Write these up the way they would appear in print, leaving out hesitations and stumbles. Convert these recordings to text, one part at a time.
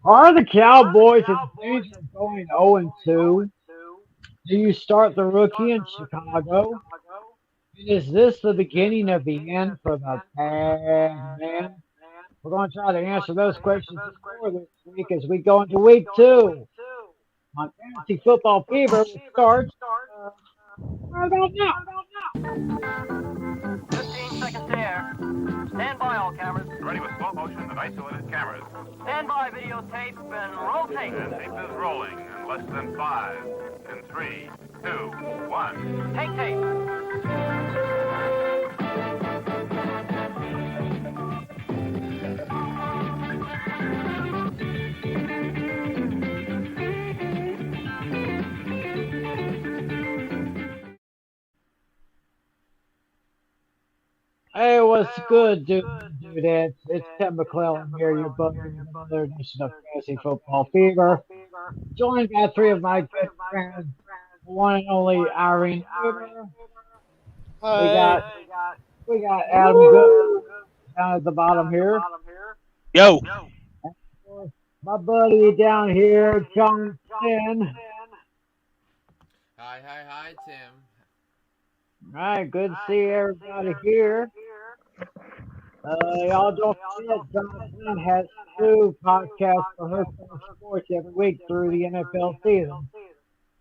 Are the Cowboys in danger of going 0-2? Do you start the rookie in Chicago? Is this the beginning of the end for the bad man? We're going to try to answer those questions and more this week as we go into week two on Fantasy Football Fever, which starts uh, right about now. 15 seconds to air. Stand by all cameras. Ready with slow motion and isolated cameras. Stand by videotape and roll tape. And tape is rolling in less than 5, in 3, 2, 1. Take tape. Hey, what's good, dude? It's Tim McClellan here, your buddy, another edition of Fantasy Football Fever. Joined by three of my good friends, the one and only Irene Weaver. We got Adam Good down at the bottom here. Yo. And of course, my buddy down here, John Finn. Hi, Tim. All right, good to see everybody here. Y'all don't forget, Jonathan has two podcasts for her sports every week through the NFL season.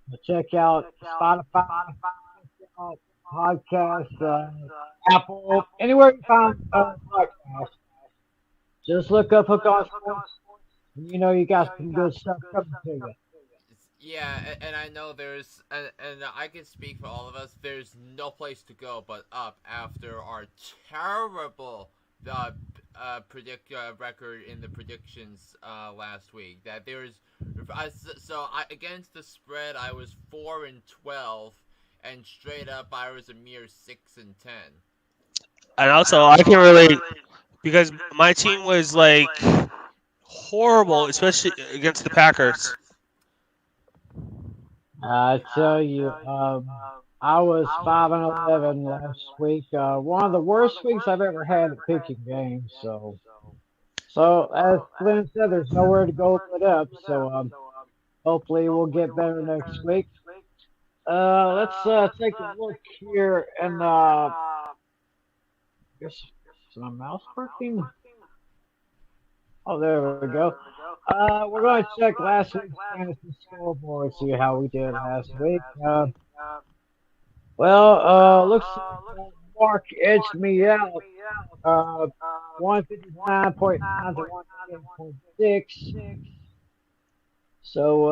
So check out Spotify, check out podcasts, Apple, anywhere you find podcasts. Just look up Hook on Sports, and you know you got some good stuff coming to you. Yeah, and I know there's, and I can speak for all of us, there's no place to go but up after our terrible record in the predictions last week. That there's, against the spread I was 4-12, and straight up I was a mere 6-10. And also, I can relate because my team was like horrible, especially against the Packers. I tell you, I was 5-11 last week. One of the worst weeks I've ever had at picking games. So as Flynn said, there's nowhere to go but up. So hopefully we'll get better next week. Let's take a look here and is my mouse working? Oh, there we go. We're going to check last week's fantasy scoreboard, see how we did last week. Looks like Mark edged me out. 159.9 to 158.6. So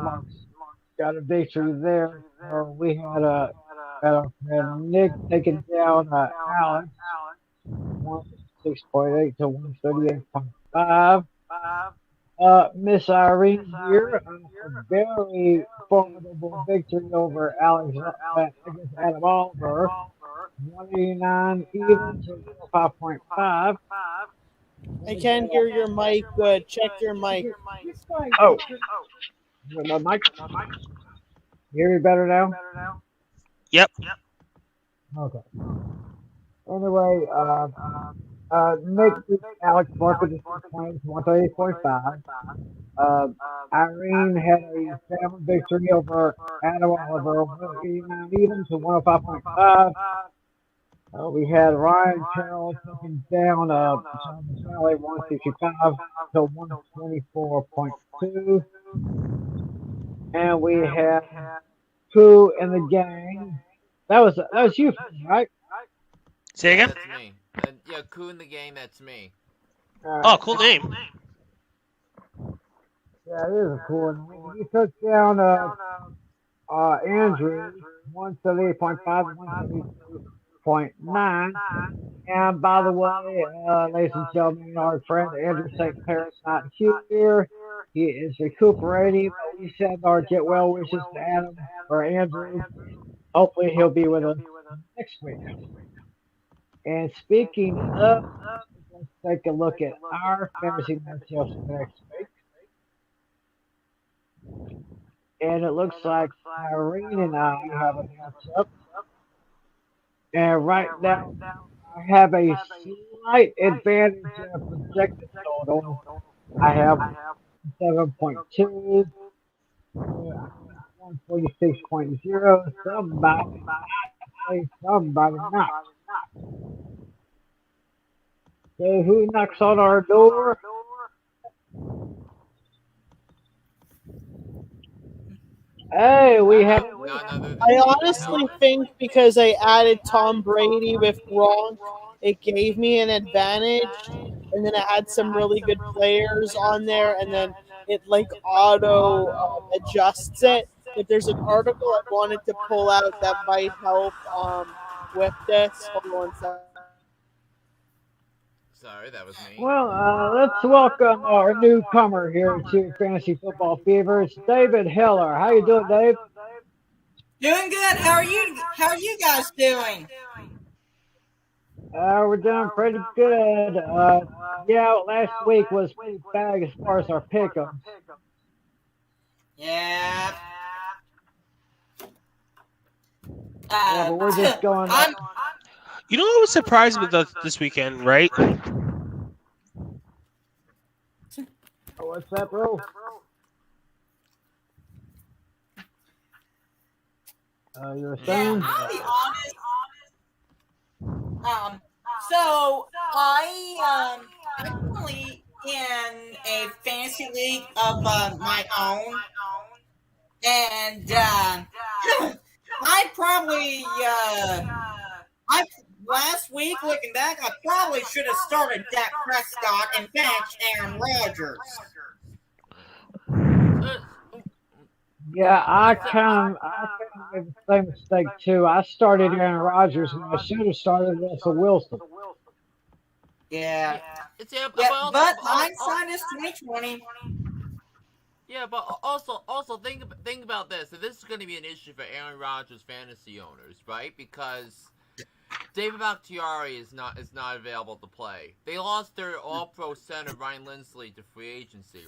Mark's got a victory there. We had our friend Nick taking down Alex, 106.8 to 138.5. Miss Irene here, a very formidable victory over Alex against Adam Oliver, 189 even to 5.5. I can't hear your mic. Check your mic. Oh, my mic. You hear me better now? Yep. Okay. Anyway, Nick beat Alex Barker to 138.5. Irene had a family victory over Adam Oliver, 189 even to 105.5. We had Ryan Carroll taking down John Valley 165 to 124.2. And we had two in the gang. That was you, right? Say again? That's me. Yeah, Koo in the game, that's me. Oh, cool name. Yeah, it is a cool one. You took down Andrew, 178.5, 172.9. And by the way, ladies and gentlemen, our friend Andrew St. Paris not here. He is recuperating, but we send our get well wishes to Adam or Andrew. Hopefully he'll be with us next week. And speaking of, let's take a look at our fantasy matchups for next week. And it looks like Irene and I have a matchup. And right now, I have a slight advantage projected total. I have 7.2, 146.0. Somebody say somebody not. So who knocks on our door? Hey, we have None other than I David honestly Heller. think because I added Tom Brady with Gronk, it gave me an advantage, and then I had some really good players on there, and then it like auto adjusts it. But there's an article I wanted to pull out that might help with this. Hold on one second. Sorry, that was me. well. Let's welcome our newcomer here to Fantasy Football Fever. It's David Heller. How you doing, Dave? Doing good. How are you? How are you guys doing? We're doing pretty good. Yeah, last week was pretty bad as far as our pick'ems. Yeah. Yeah, but we're just going. I'm. You know what was surprising with this weekend, right? What's that, bro? You were Yeah. saying? I'll be honest. So I'm actually in a fantasy league of my own, and I probably I last week looking back, I probably should have started Dak Prescott and benched Aaron Rodgers. Uh, Yeah, I kind of made the same mistake too. I started Aaron Rodgers when I should have started Russell Wilson. Yeah. it's yeah, Yeah, also, but hindsight is 2020. yeah, but also think about this. So this is going to be an issue for Aaron Rodgers fantasy owners, right? Because David Bakhtiari is not available to play. They lost their All-Pro center Ryan Lindsley to free agency.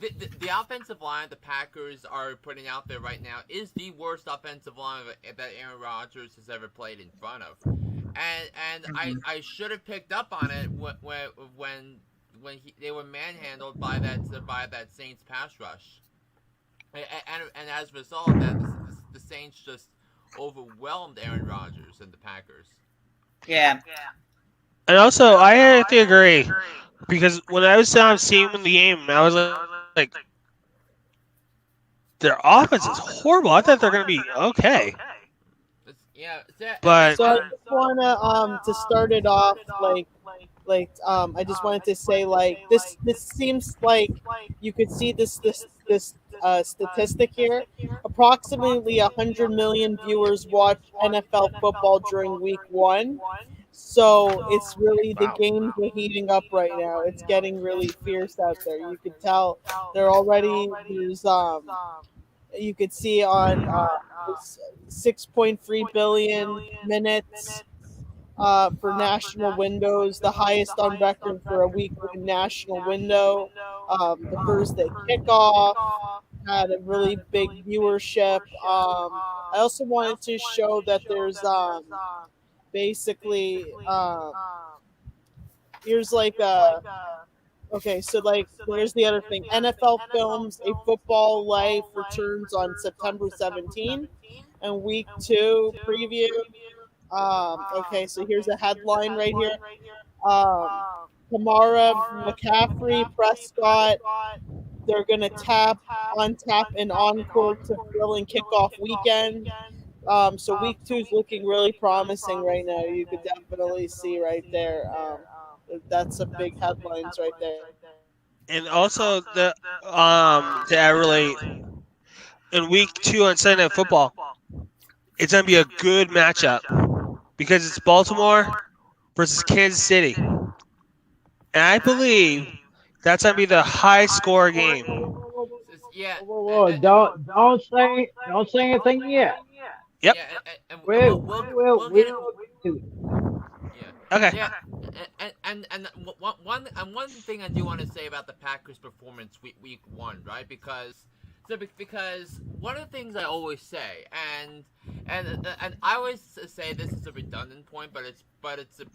The offensive line the Packers are putting out there right now is the worst offensive line that Aaron Rodgers has ever played in front of, and I should have picked up on it when they were manhandled by that Saints pass rush, and as a result of that, the Saints just overwhelmed Aaron Rodgers and the Packers. Yeah. And also, I have to agree because when I was seeing the game, I was like, their offense is horrible. I thought they're going to be okay, but So I just wanna to start it off I just wanted to say this seems like you could see this statistic here. Approximately 100 million viewers watch NFL football during week 1. So it's really the games are heating up right now. It's getting really fierce out there. You could tell they're already there's you could see on 6.3 billion minutes for national windows, the highest on record for a week one national window. The Thursday kickoff had a really big viewership. I also wanted to show that there's basically here's okay, so here's the other thing. NFL Films A Football Life returns on September 17th, and week 2 preview. Okay, so here's a headline right here. Kamara, McCaffrey, Prescott, they're gonna tap and encore to thrilling kickoff weekend. So week 2 is looking really promising right now. You could definitely see right there. That's some big headlines right there. and also the to add really in week 2 on Sunday Night Football, it's going to be a good matchup because it's Baltimore versus Kansas City, and I believe that's going to be the high score game. Yeah. Whoa, don't say anything yet. Yep. Yeah, and We'll we'll get get to it. Yeah. Okay. Yeah, and one thing I do want to say about the Packers' performance week 1, right? Because one of the things I always say, and And I always say this is a redundant point, but it's a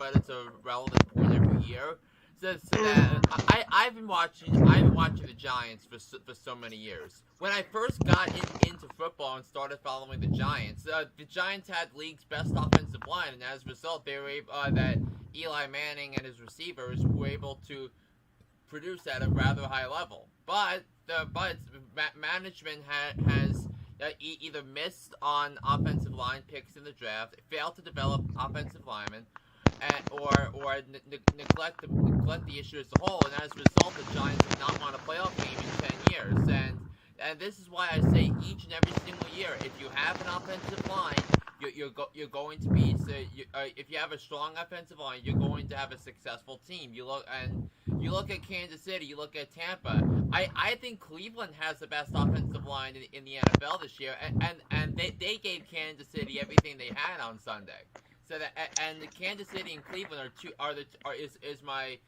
relevant point every year. So that I've been watching the Giants for so many years. When I first got into football and started following the Giants had league's best offensive line, and as a result, they were able that Eli Manning and his receivers were able to produce at a rather high level. But management has either missed on offensive line picks in the draft, failed to develop offensive linemen, or neglect the issue as a whole, and as a result, the Giants have not won a playoff game in 10 years. And this is why I say each and every single year, if you have an offensive line, you're going to be if you have a strong offensive line, you're going to have a successful team. You look at Kansas City, you look at Tampa. I think Cleveland has the best offensive line in the NFL this year, and they gave Kansas City everything they had on Sunday. So that and the Kansas City and Cleveland is my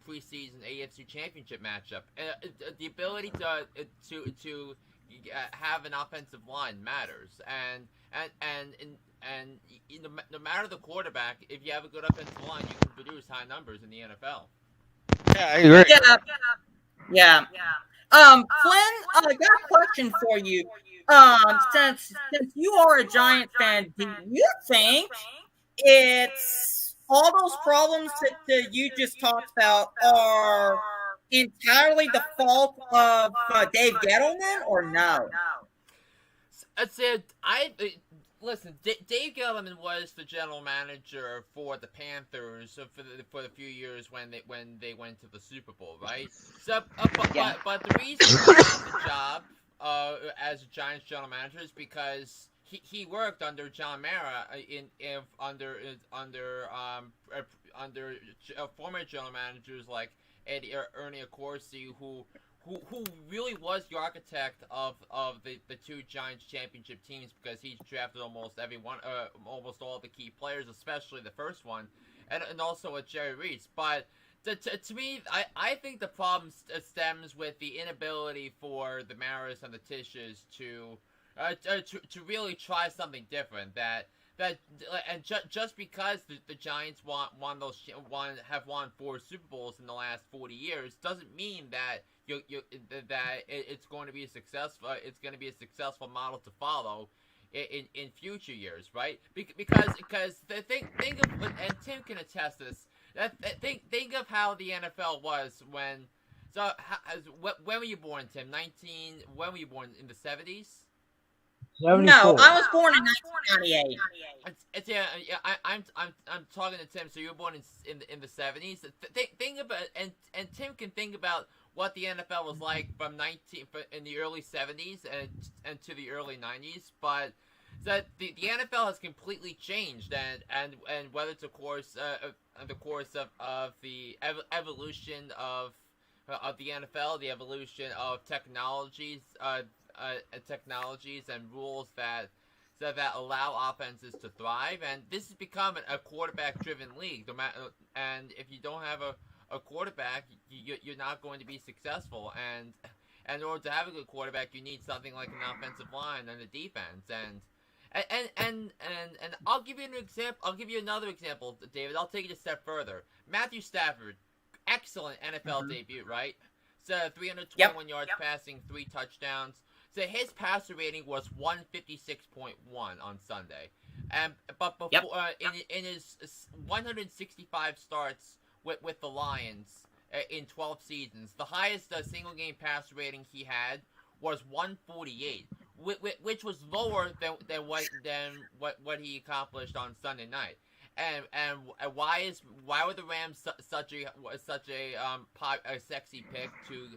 preseason AFC Championship matchup. The ability to have an offensive line matters, and no matter the quarterback, if you have a good offensive line, you can produce high numbers in the NFL. Yeah, I agree. Yeah. Flynn, I got a question for you. Since you are a Giant fan, do you think it's all those problems that you just talked about are entirely the fault of Dave Gettleman, or no? Listen. Dave Gettleman was the general manager for the Panthers for the few years when they went to the Super Bowl, right? So, but the reason he got the job as a Giants general manager is because he worked under John Mara under former general managers like Ernie Accorsi, who really was the architect of the two Giants championship teams, because he drafted almost all the key players, especially the first one, and also with Jerry Reese. But to me, I think the problem stems with the inability for the Maras and the Tisches to really try something different. Just because the Giants have won 4 Super Bowls in the last 40 years doesn't mean that it's going to be a successful model to follow in future years, right? Because think of, and Tim can attest to this. Think of how the NFL was when. So when were you born, Tim? When were you born, in the 70s? 74. No, I was born in 1998. I'm talking to Tim. So you were born in the 70s. Think about, and Tim can think about what the NFL was like in the early 70s and to the early 90s. But that the NFL has completely changed, and whether it's the course of the evolution of the NFL, the evolution of technologies and rules that allow offenses to thrive, and this has become a quarterback-driven league. And if you don't have a quarterback, you're not going to be successful. And in order to have a good quarterback, you need something like an offensive line and a defense. And I'll give you an example. I'll give you another example, David. I'll take it a step further. Matthew Stafford, excellent NFL debut, right? So 321 yards passing, 3 touchdowns. So his passer rating was 156.1 on Sunday, but before in his 165 starts with the Lions in 12 seasons, the highest single game passer rating he had was 148, which was lower than what he accomplished on Sunday night. And why were the Rams such a sexy pick to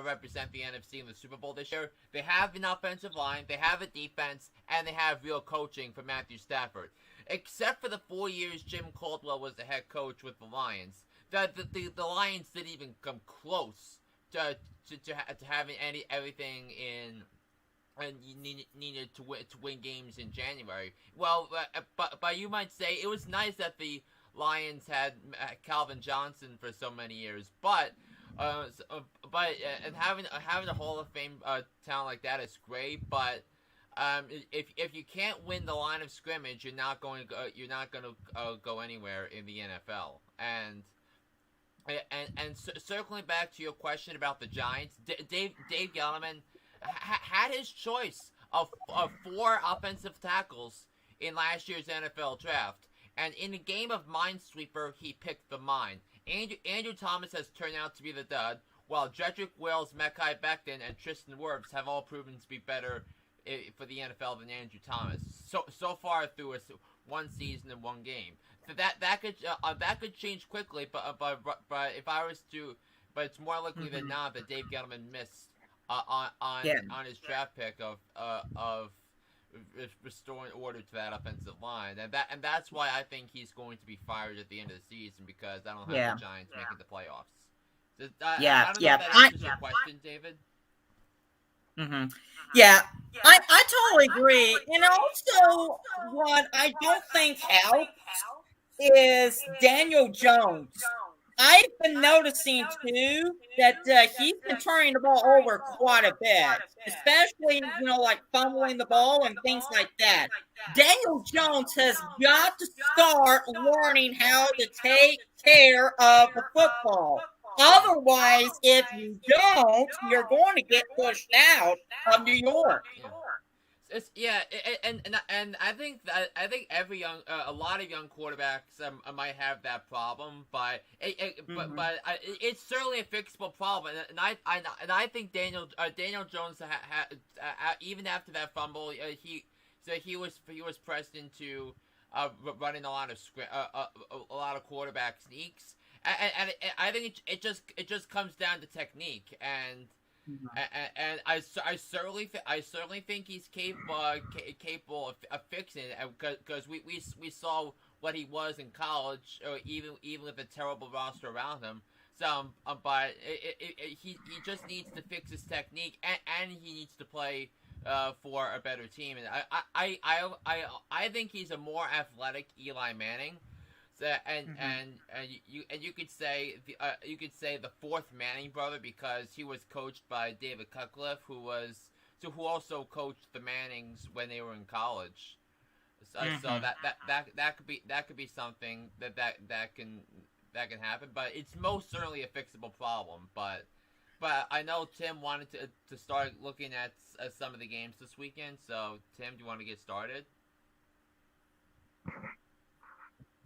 represent the NFC in the Super Bowl this year? They have an offensive line, they have a defense, and they have real coaching for Matthew Stafford. Except for the 4 years Jim Caldwell was the head coach with the Lions, the Lions didn't even come close to having everything in. And you needed to win games in January. Well, but you might say it was nice that the Lions had Calvin Johnson for so many years, but and having a Hall of Fame talent like that is great. But if you can't win the line of scrimmage, you're not going to go anywhere in the NFL. And circling back to your question about the Giants, Dave Gettleman had his choice of 4 offensive tackles in last year's NFL draft, and in a game of Minesweeper, he picked the mine. Andrew Thomas has turned out to be the dud, while Jedrick Wills, Mekhi Becton, and Tristan Wirfs have all proven to be better for the NFL than Andrew Thomas. So far through one season and one game. So that could change quickly, but if I was to, but it's more likely than not that Dave Gettleman missed on his draft pick of restoring order to that offensive line, and that's why I think he's going to be fired at the end of the season, because I don't have the Giants making the playoffs. So, I don't know if that answers your question, David. Yeah, I totally agree. And also, what I don't think helps is Daniel Jones. I've been noticing too that he's been turning the ball over quite a bit, especially like fumbling the ball and things like that. Daniel Jones has got to start learning how to take care of the football. Otherwise, if you don't, you're going to get pushed out of New York. And I think a lot of young quarterbacks might have that problem, but it's certainly a fixable problem. And I think Daniel Jones even after that fumble, he was pressed into running a lot of quarterback sneaks. And I think it just comes down to technique, and I certainly think he's capable of fixing it, because we saw what he was in college, or even with a terrible roster around him. So, but he just needs to fix his technique, and he needs to play for a better team. And I think he's a more athletic Eli Manning. And you could say the fourth Manning brother, because he was coached by David Cutcliffe, who also coached the Mannings when they were in college. So that could be something that can happen, but it's most certainly a fixable problem. But I know Tim wanted to start looking at some of the games this weekend. So Tim, do you want to get started?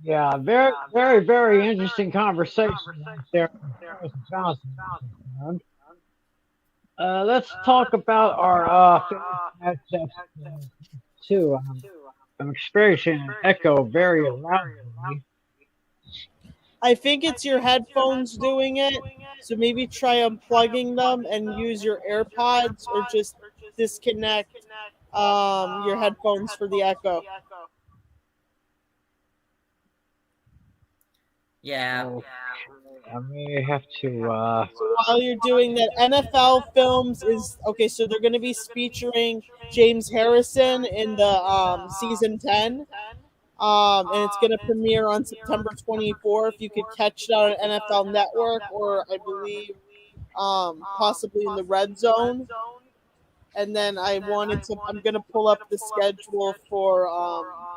Yeah, very, very, very interesting conversation right there with Harrison Johnson. Let's talk about our matchups too. I'm experiencing an echo very loudly. I think it's your headphones doing it, so maybe try unplugging them and use your AirPods, or just disconnect your headphones for the echo. Yeah. I may have to. So while you're doing that, NFL Films is okay. So they're going to be featuring James Harrison in the season 10, and it's going to premiere on September 24th. You could catch it on NFL Network, or I believe possibly in the Red Zone. And then I'm going to pull up the schedule for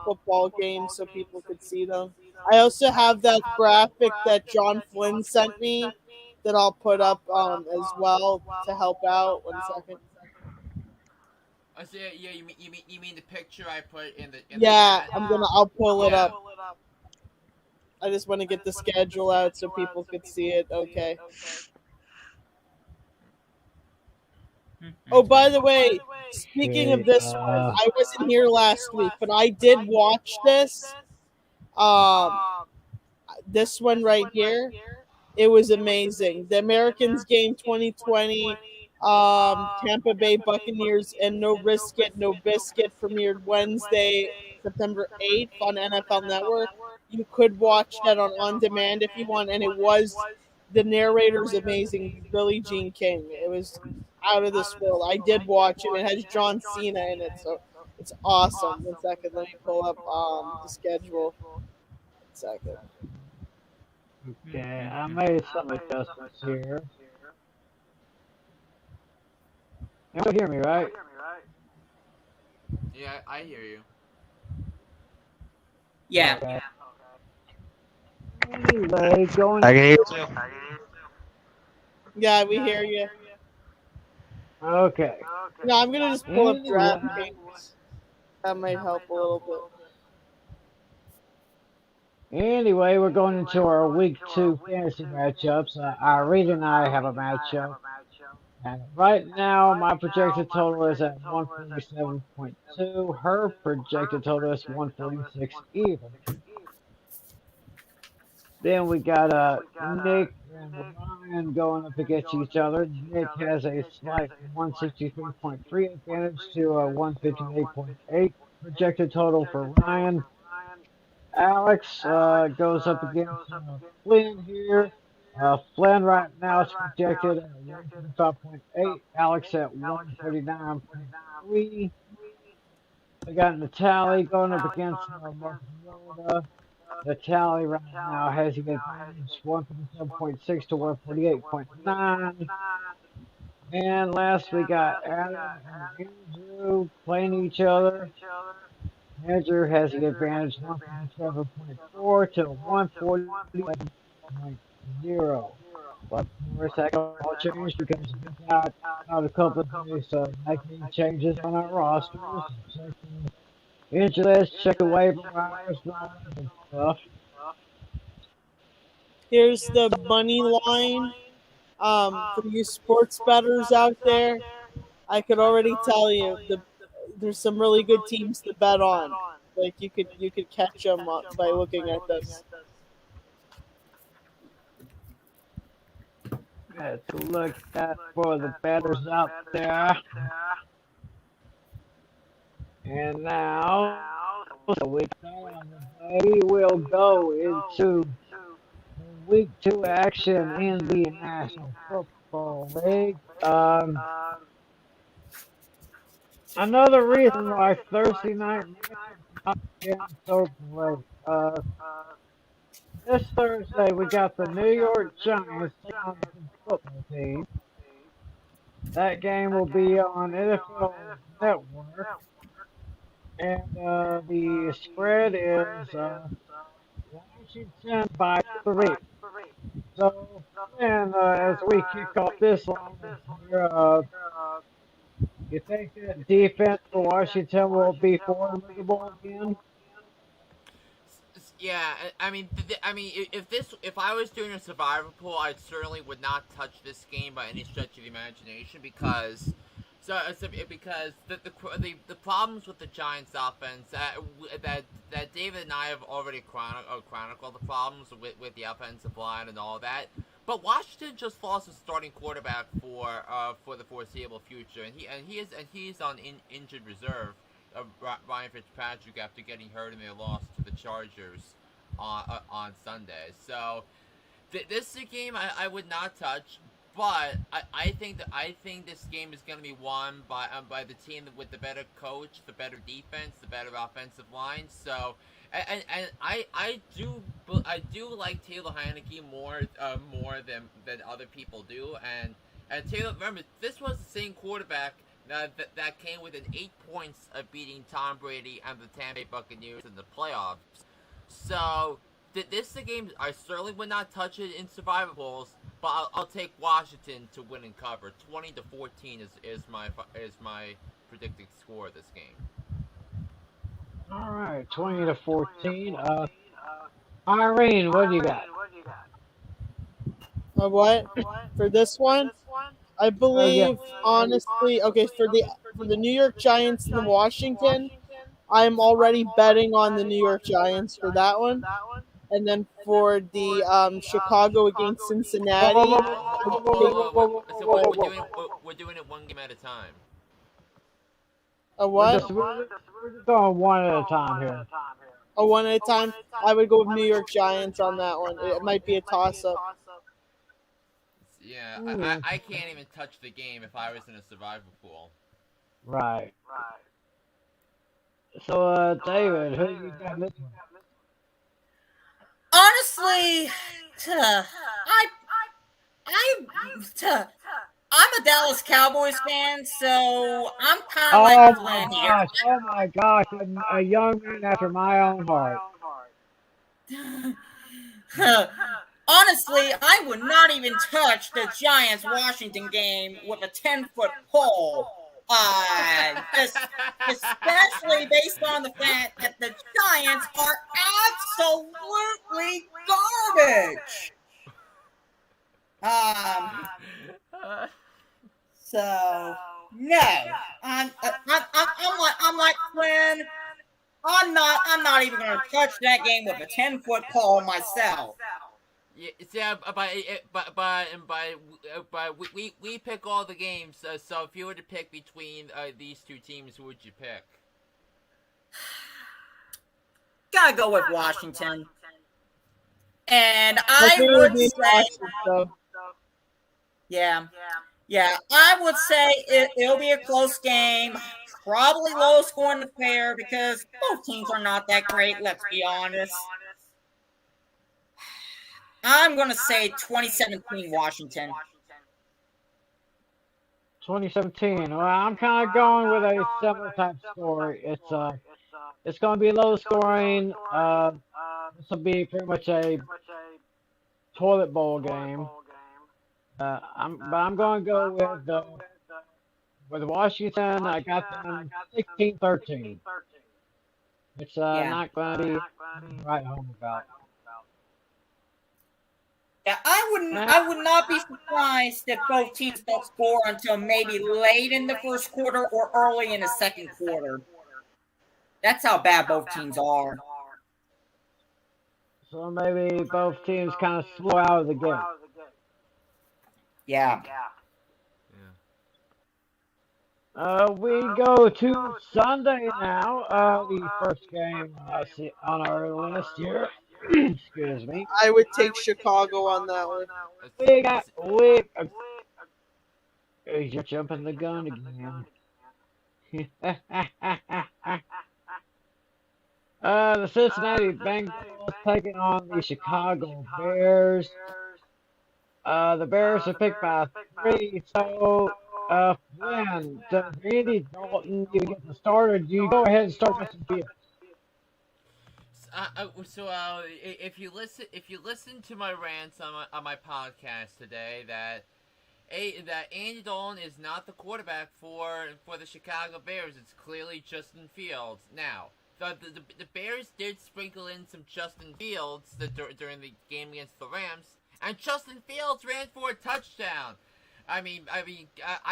football games so people could see them. I also have that graphic that John Flynn sent me that I'll put up as well to help out. 1 second. I say, yeah, you mean the picture I put in the I'll pull it up. I just want to get the schedule out so people could see it. Okay. Oh, by the way, speaking of this one, I wasn't here last week, but I did watch this. This one right here, it was amazing. The Americans game 2020, Tampa Bay Buccaneers and No Risk It, No Biscuit premiered Wednesday, September 8th on NFL Network. You could watch that on demand if you want, and the narrator's amazing, Billie Jean King. It was out of this world. I did watch it. It has John Cena in it, so it's awesome. 1 second, let me pull up the schedule. 1 second. Okay, I made some adjustments here. You can hear me, right? Yeah, I hear you. Yeah. Okay. Anyway, going. I can hear you too. Yeah, we hear you. Okay. No, I'm gonna just pull up Anyway, DraftKings. That might help a little bit. anyway, we're going into our week 2 fantasy matchups. Irene and I have a matchup. And right now, my projected total is at 147.2. Her projected total is 146 even. Then we got Nick and Ryan going up against each other. Nick has a slight 163.3 advantage to a 158.8 projected total for Ryan. Alex goes up against Flynn here. Flynn right now is projected at 145.8. Alex at 139.3. We got Natalie going up against Mark Yoda. Natalie right now has an advantage 157.6 to 148.9. And last we got Adam and Andrew playing each other. Andrew has the advantage 157.4 to 140.0. But of course that can all change because we got out a couple of days making changes on our rosters, checking injury list, checking waiver wires, and stuff. Here's the money line. For you sports bettors out there, I could already tell you there's some really good teams to bet on. Like you could catch them by looking at this. Let's look at for the batters out there. And now, so we will go into week 2 action in the National Football League. Another reason why Thursday night matchups getting so great. This Thursday we got the New York Giants taking on the football team. That game will be on NFL Network, and the spread is Washington by 3. So, and as we kick off this line here, you think that defense for Washington will be formidable again? Yeah, if I was doing a survivor pool, I certainly would not touch this game by any stretch of the imagination because, because the problems with the Giants' offense that David and I have already chronicled the problems with the offensive line and all that. But Washington just lost a starting quarterback for the foreseeable future, and he's on injured reserve. Ryan Fitzpatrick after getting hurt in their loss to the Chargers on Sunday. So this is a game I would not touch, but I think this game is going to be won by the team with the better coach, the better defense, the better offensive line. So and I do like Taylor Heineke more than other people do, and Taylor, remember, this was the same quarterback that came within 8 points of beating Tom Brady and the Tampa Bay Buccaneers in the playoffs. So this is a game I certainly would not touch it in survivor pools, but I'll take Washington to win and cover. 20-14 is my predicted score of this game. All right, 20-14. Irene, what do you got? What for this one? I Oh yeah, believe honestly. Okay, for the New York Giants and the Washington, I'm already betting on the New York Giants for that one. And then for the Chicago against Cincinnati, So we're doing it one game at a time. a what? we're just going one at a time here. A one at a time. I would go with New York Giants on that one. It might be a toss up. Yeah, I can't even touch the game if I was in a survival pool. Right. So, David, who you got this one? Honestly, I'm a Dallas Cowboys fan, so I'm kind of like Oh my Flynn here. gosh! Oh my gosh! A young man after my own heart. Honestly, I would not even touch the Giants Washington game with a 10-foot pole. Especially based on the fact that the Giants are absolutely garbage. So no, I'm like Flynn. I'm not even going to touch that game with a 10-foot pole myself. Yeah, but we pick all the games. So if you were to pick between these two teams, who would you pick? Gotta go with Washington. And I I think it would be say, Washington. yeah, I would say it'll be a close game. Probably low scoring affair because both teams are not that great, let's be honest. I'm going to say 2017 Washington. 2017. Well, I'm kind of going with a similar type story. It's going to be low scoring. This will be pretty much a toilet bowl game. I'm going to go with Washington. I got them 16-13. It's not going to be right home about. Yeah, I would not be surprised if both teams don't score until maybe late in the first quarter or early in the second quarter. That's how bad both teams are. So maybe both teams kind of slow out of the game. Yeah. We go to Sunday now. The first game on our list here. Excuse me. I would take Chicago on that one. You're jumping the gun again. The Cincinnati Bengals taking on the Chicago Bears. The Bears are picked by 3. So, Flynn, does Andy Dalton you get the starter? Do you go ahead and start Justin Fields? If you listen to my rants on my podcast today, that Andy Dalton is not the quarterback for the Chicago Bears. It's clearly Justin Fields. Now, the Bears did sprinkle in some Justin Fields during the game against the Rams, and Justin Fields ran for a touchdown. I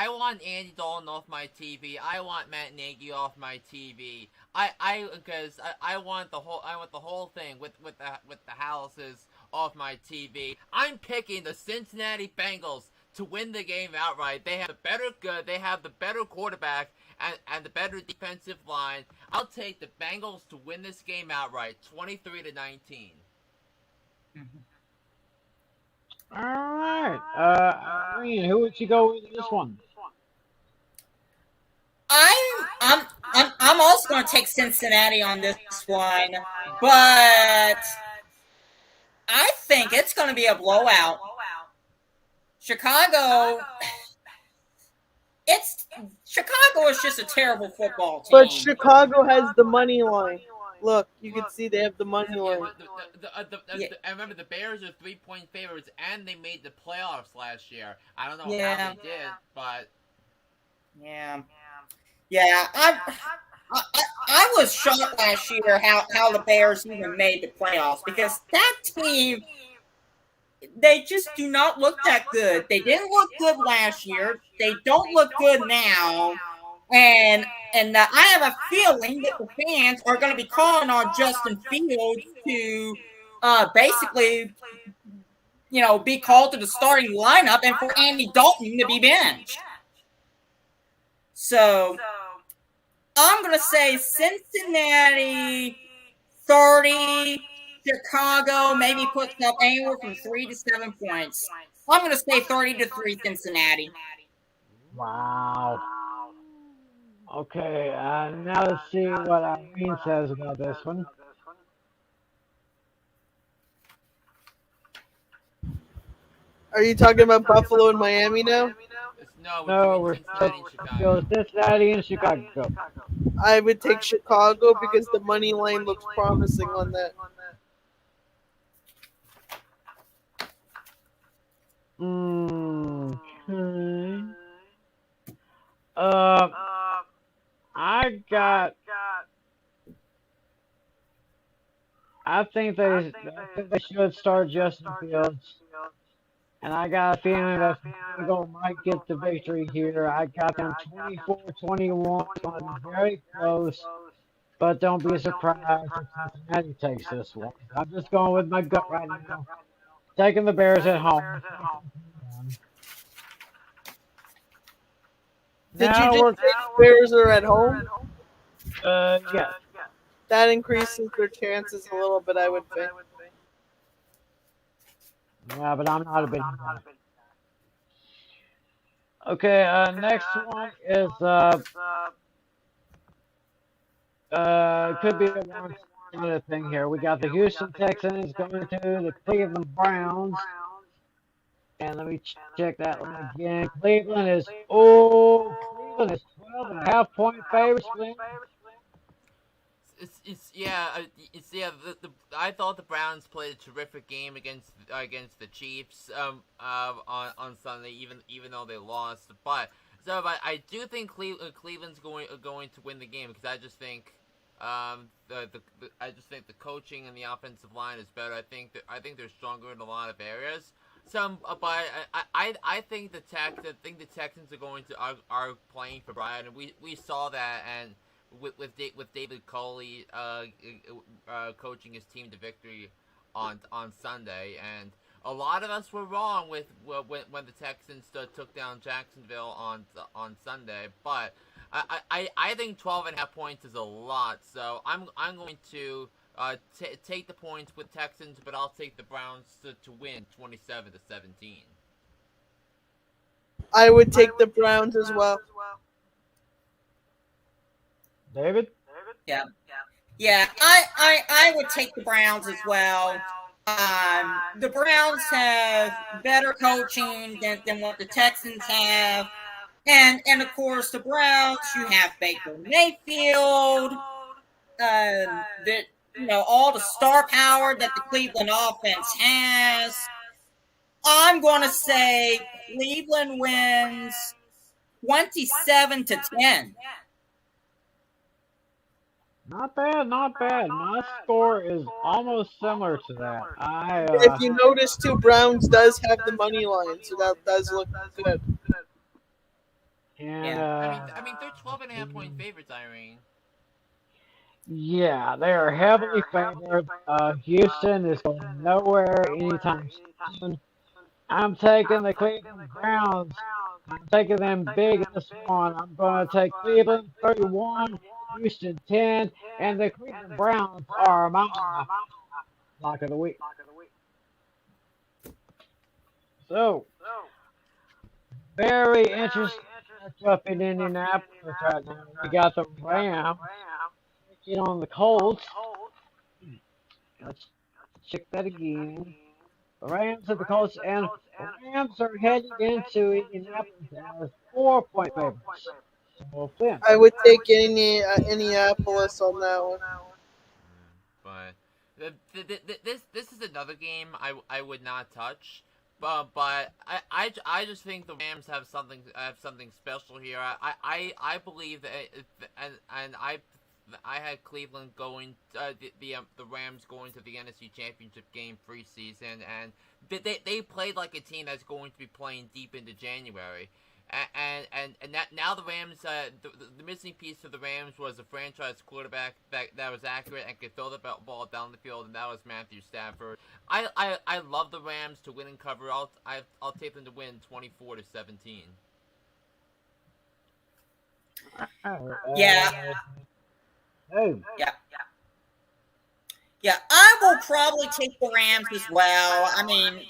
want Andy Dalton off my TV. I want Matt Nagy off my TV. Because I want the whole thing with the houses off my TV. I'm picking the Cincinnati Bengals to win the game outright. They have the better quarterback and the better defensive line. I'll take the Bengals to win this game outright, 23-19. All right. Irene, who would you go with in this one? I'm also going to take Cincinnati on this one, but I think it's going to be a blowout. Chicago is just a terrible football team. But Chicago has the money line. Look, you can see they have the money line. I remember the Bears are 3-point favorites, and they made the playoffs last year. I don't know how they did, but yeah. I was shocked last year how the Bears even made the playoffs because that team, they just do not look that good. They didn't look good last year. They don't look good now. And I have a feeling that the fans are going to be calling on Justin Fields to basically, be called to the starting lineup and for Andy Dalton to be benched. So I'm going to say Cincinnati 30, Chicago maybe puts up anywhere from 3 to 7 points. I'm going to say 30-3 Cincinnati. Wow. Okay, now let's see what Irene says about this one. Are you talking about Buffalo and Miami now? No, No, between we're Cincinnati and still Chicago. Cincinnati and Chicago. I would take Chicago because the money line looks promising on that. Okay. Uh, I got. I think they should start Justin Fields, and I got a feeling that Bengals might get the victory here. I got them 24-21. It's going to be very close, but don't be surprised if Cincinnati takes this one. I'm just going with my gut right now. Taking the Bears at home. Did you Now just we're say the Bears are at home? yes. That increases their chances a little bit, I would think. Yeah, but I'm not a big fan. Okay, next one is could be a one-sided thing here. We got the Houston Texans going to the Cleveland Browns, and let me check that one again. Cleveland is 12.5 point favorites. Flynn. The I thought the Browns played a terrific game against the Chiefs on Sunday, even though they lost. But I do think Cleveland's going to win the game, because I just think the coaching and the offensive line is better. I think they're stronger in a lot of areas. But I think the Texans are playing for Brian, and we saw that, and with David Coley coaching his team to victory on Sunday, and a lot of us were wrong when the Texans took down Jacksonville on Sunday, but I think 12.5 points is a lot, so I'm going to take the points with Texans, but I'll take the Browns to win 27-17. I would take the Browns as well. David? Yeah. Yeah, I would take the Browns as well. The Browns have better coaching than what the Texans have. And of course, the Browns, you have Baker Mayfield, all the star power that the Cleveland offense has. I'm going to say Cleveland wins 27-10. Not bad, not bad. My score is almost similar to that. If you notice, too, Browns does have the money line, so that does look good. And, I mean, they're 12.5 point favorites, Irene. Yeah, they are heavily favored. Houston is going nowhere anytime soon. I'm taking the Cleveland Browns. I'm taking them big in this one. I'm going to take Cleveland 31, Houston 10, and the Cleveland Browns are my lock of the week. So, very interesting matchup in Indianapolis right now. We got the Rams taking on the Colts. Let's check that again. The Rams and the Colts, and the Rams are heading into Indianapolis as 4-point favorites. So, Flynn. I would take Indianapolis on that one. But this is another game I would not touch. But I just think the Rams have something special here. I believe that and I had Cleveland going the Rams going to the NFC Championship game preseason, and they played like a team that's going to be playing deep into January. And now the Rams, the missing piece of the Rams was a franchise quarterback that was accurate and could throw the ball down the field, and that was Matthew Stafford. I love the Rams to win and cover. I'll take them to win 24-17. Yeah. Oh. Yeah, I will probably take the Rams as well. I mean,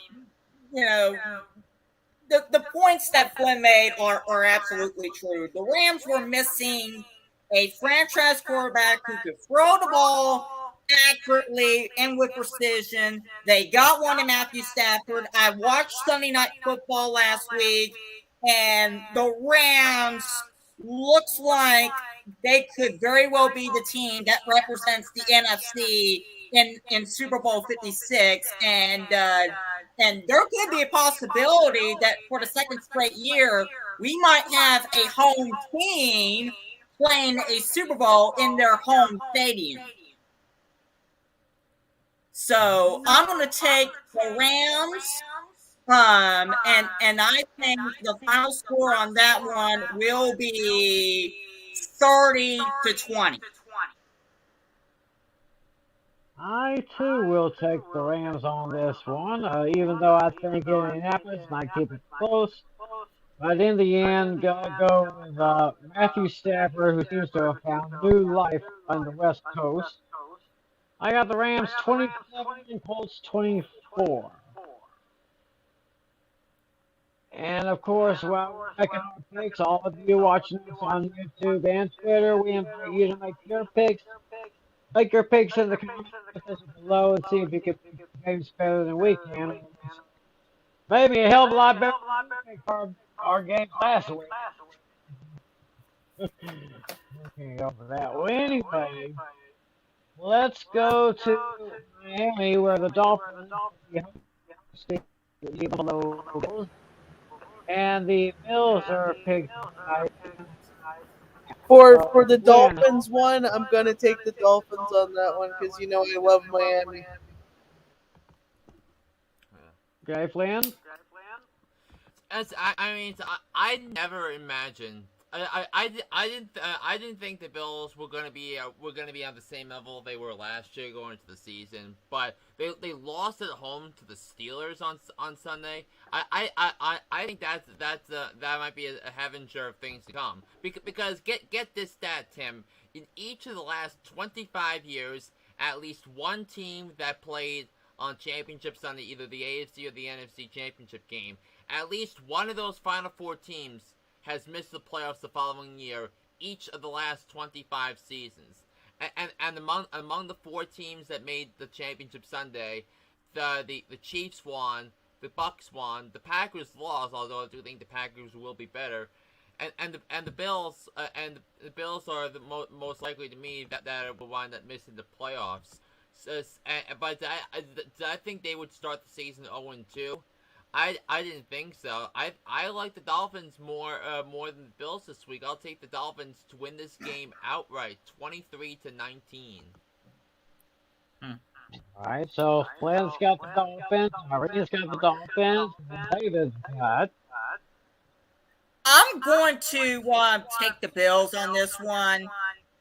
the points that Flynn made are absolutely true. The Rams were missing a franchise quarterback who could throw the ball accurately and with precision. They got one in Matthew Stafford. I watched Sunday Night Football last week. and the Rams looks like they could very well be the team that represents the NFC in Super Bowl 56, and there could be a possibility that for the second straight year we might have a home team playing a Super Bowl in their home stadium. So I'm going to take the Rams. And I think the final score on that one will be 30-20. I too will take the Rams on this one, even though I think Indianapolis might keep it close. But in the end, gonna go with Matthew Stafford, who seems to have found new life on the West Coast. I got the Rams 27 and Colts 24. And of course, while we're making our picks, all of you watching us on YouTube and Twitter, we invite you to make your picks. Make your picks in the comments section below and see if you can pick games better than we can. Maybe a hell of a lot better than our games last week. Okay, over that. Well, anyway, let's go to Miami, where the Dolphins will be hosting the Buffalo, and the Bills are picked by. For the Dolphins one, I'm gonna take the Dolphins on that one because you know I love Miami. Okay, Flynn. I never imagined. I didn't think the Bills were gonna be on the same level they were last year going into the season, but they lost at home to the Steelers on Sunday. I think that might be a harbinger of things to come. Because get this stat, Tim. In each of the last 25 years, at least one team that played on Championship Sunday, either the AFC or the NFC Championship game, at least one of those Final Four teams has missed the playoffs the following year, each of the last 25 seasons. And among the four teams that made the Championship Sunday, the Chiefs won, the Bucks won, the Packers lost, although I do think the Packers will be better, and the Bills are the most likely to me that will wind up missing the playoffs. But I think they would start the season 0-2. I didn't think so. I like the Dolphins more than the Bills this week. I'll take the Dolphins to win this game outright, 23-19. All right, so Flynn's got the Dolphins, Maria's got the Dolphins, and David's got. I'm going to take the Bills on this one.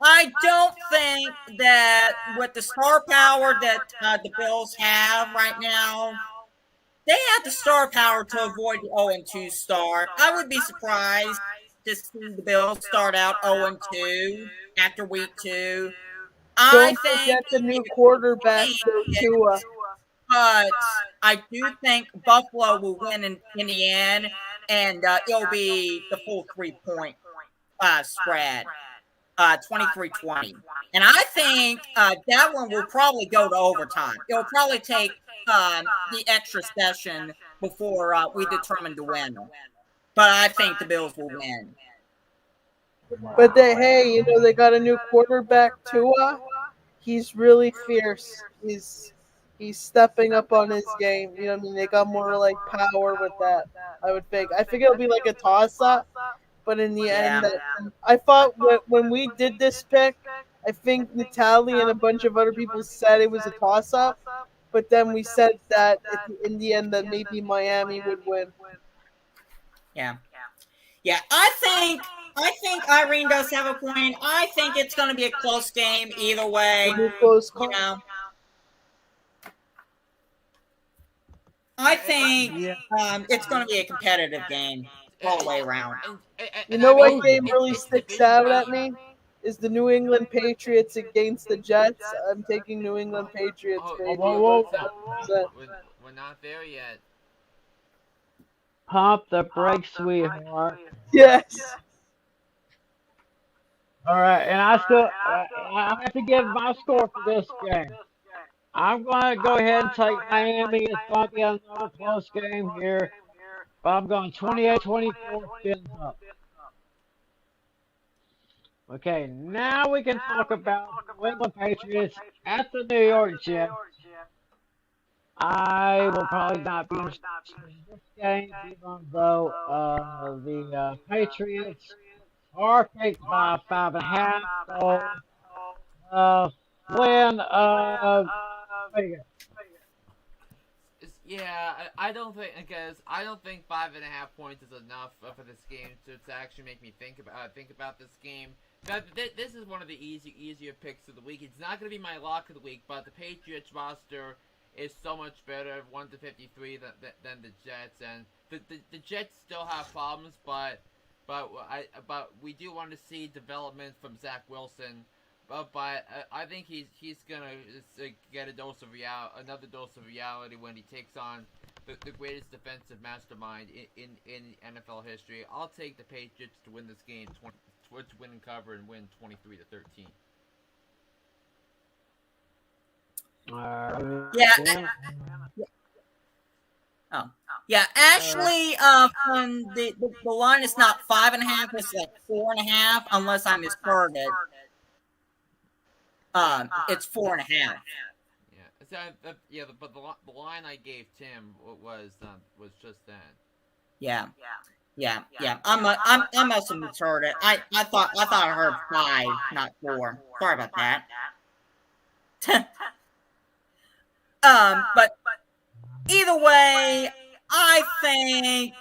I don't think that with the star power that the Bills have right now, they have the star power to avoid the 0-2 start. I would be surprised to see the Bills start out 0-2 after week 2. Don't forget the new quarterback, Tua. But I do think Buffalo will win in the end, and it'll be the full 3-point spread, 23-20. And I think that one will probably go to overtime. It'll probably take the extra session before we determine the winner. But I think the Bills will win. But they got a new quarterback, Tua. He's really fierce. He's stepping up on his game. You know what I mean? They got more like power with that, I would think. I think it'll be like a toss-up, but in the end, I thought when we did this pick, I think Natalie and a bunch of other people said it was a toss-up, but then we said that in the end that maybe Miami would win. Yeah, I think Irene does have a point. I think it's going to be a close game either way. I think it's going to be a competitive game all the way around. You know what game really sticks out at me? Is the New England Patriots against the Jets. I'm taking New England Patriots, baby. We're not there yet. Pump the brakes, sweetheart. Yes. All right, and I have to give my score for this game. I'm going to go ahead and take Miami. It's going to be another close game here. But I'm going 28-24 fins up. Okay, now we can talk about the New England Patriots at the New York Jets. I will probably not be interested in this game, even though the Patriots are picked by 5.5. So, Flynn, what do you got? Yeah, I don't think because I don't think 5.5 points is enough for this game to actually make me think about this game. This is one of the easier picks of the week. It's not going to be my lock of the week, but the Patriots roster is so much better 1-53 than the Jets, and the Jets still have problems, but we do want to see development from Zach Wilson. But I think he's gonna get another dose of reality when he takes on the greatest defensive mastermind in NFL history. I'll take the Patriots to win this game, to win and cover and win 23-13. Yeah. Oh. Yeah, actually, the line is not 5.5; it's like 4.5, unless I misheard it. It's 4.5. Yeah, but the line I gave Tim was just then. Yeah. I must have misheard it. I thought I heard 5, not 4. Sorry about that. But either way, I think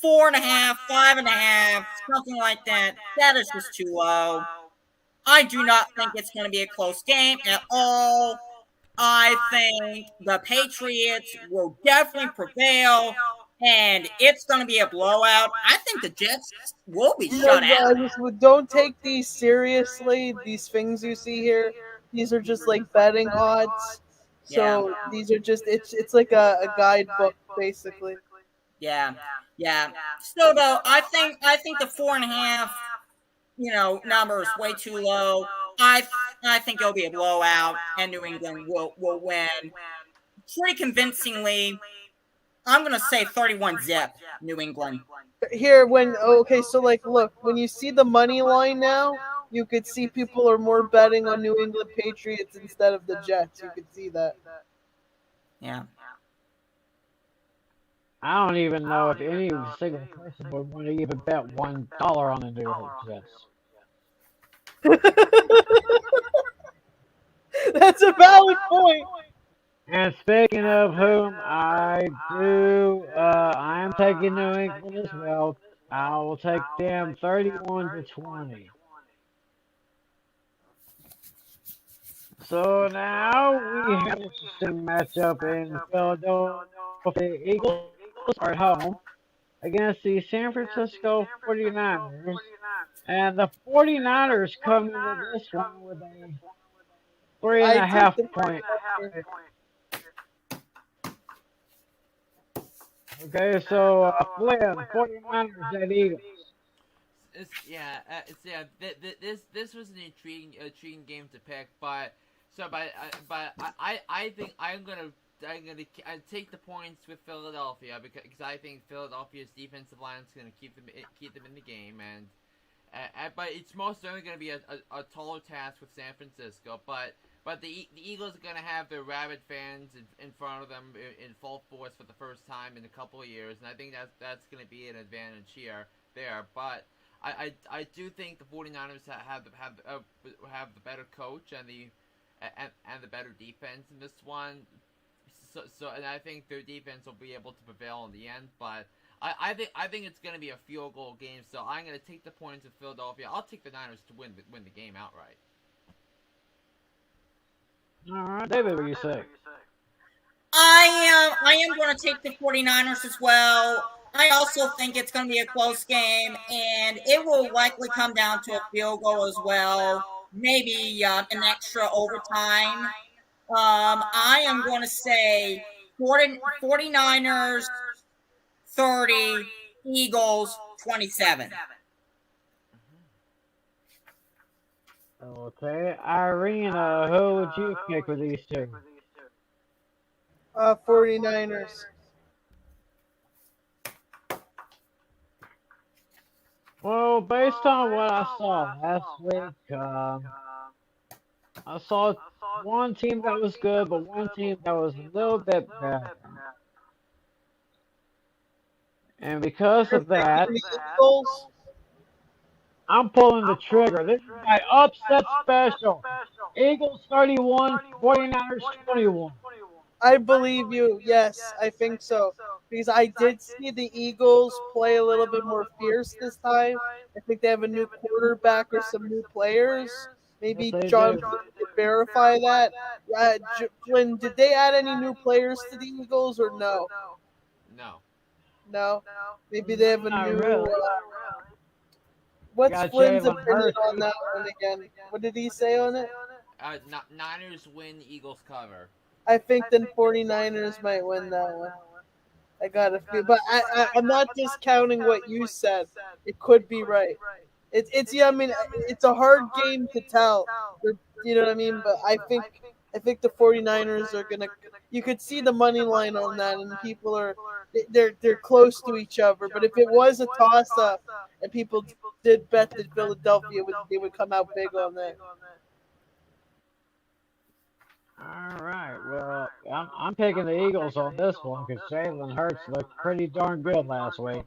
4.5, 5.5, something like that. That is just too low. I do not think it's going to be a close game at all. I think the Patriots will definitely prevail, and it's going to be a blowout. I think the Jets will be shut out. Don't take these seriously. These things you see here, these are just like betting odds. So these are just it's like a guidebook basically. Yeah. Still though, I think the 4.5, number is way too low. I think it'll be a blowout, and New England will win pretty convincingly. I'm gonna say 31-zip, New England. Here, so look, when you see the money line now, you could see people are more betting on New England Patriots instead of the Jets. You could see that. Yeah. I don't even know if any single person would want to even bet $1 on the New York Jets. That's a valid point. And speaking of whom, I am taking New England as well. I will take them 31-20. So now we have an interesting matchup in Philadelphia. The Eagles are at home against the San Francisco 49ers. And the 49ers come into this one with a 3.5 point. Okay, so Flynn, 49ers at Eagles. This was an intriguing game to pick, but I think I'm gonna take the points with Philadelphia because I think Philadelphia's defensive line is gonna keep them in the game, and but it's most certainly gonna be a taller task with San Francisco, but the Eagles are going to have their rabid fans in front of them in full force for the first time in a couple of years, and I think that's going to be an advantage there. But I do think the 49ers have the better coach and the better defense in this one. So and I think their defense will be able to prevail in the end. But I think it's going to be a field goal game. So I'm going to take the points with Philadelphia. I'll take the Niners to win the game outright. All right, David, what do you say? I am going to take the 49ers as well. I also think it's going to be a close game, and it will likely come down to a field goal as well, maybe an extra overtime. I am going to say 49ers 30, Eagles 27. Okay, Irene, who would you pick with these two? 49ers. Well, based on what I saw last week, I saw one team that was good, but one team that was a little bit better. And because You're of that, picking the Eagles. I'm pulling the trigger. This is my upset special. Eagles 31, 49ers 21. I believe you. Yes, I think so. Because I did see the Eagles play a little bit more fierce this time. I think they have a new quarterback or some new players. Yes, Maybe they John do. could verify that. Flynn, did they add any new players to the Eagles or no? No. No. Maybe they have a Not new. really. What's Got Flynn's Jalen opinion Hurts. on that one again? What did he say on it? Niners win, Eagles cover. I think the 49ers might win that one. I got a feel, but I'm not discounting what you said. It could be right. It's yeah. I mean, it's a hard game to tell. You know what I mean? But I think the 49ers are gonna. You could see the money line on that, and people are they're close to each other. But if it was a toss up, and people did bet that Philadelphia they would come out big on that. All right. Well, I'm picking the Eagles on this one because Jalen Hurts looked pretty darn good last week.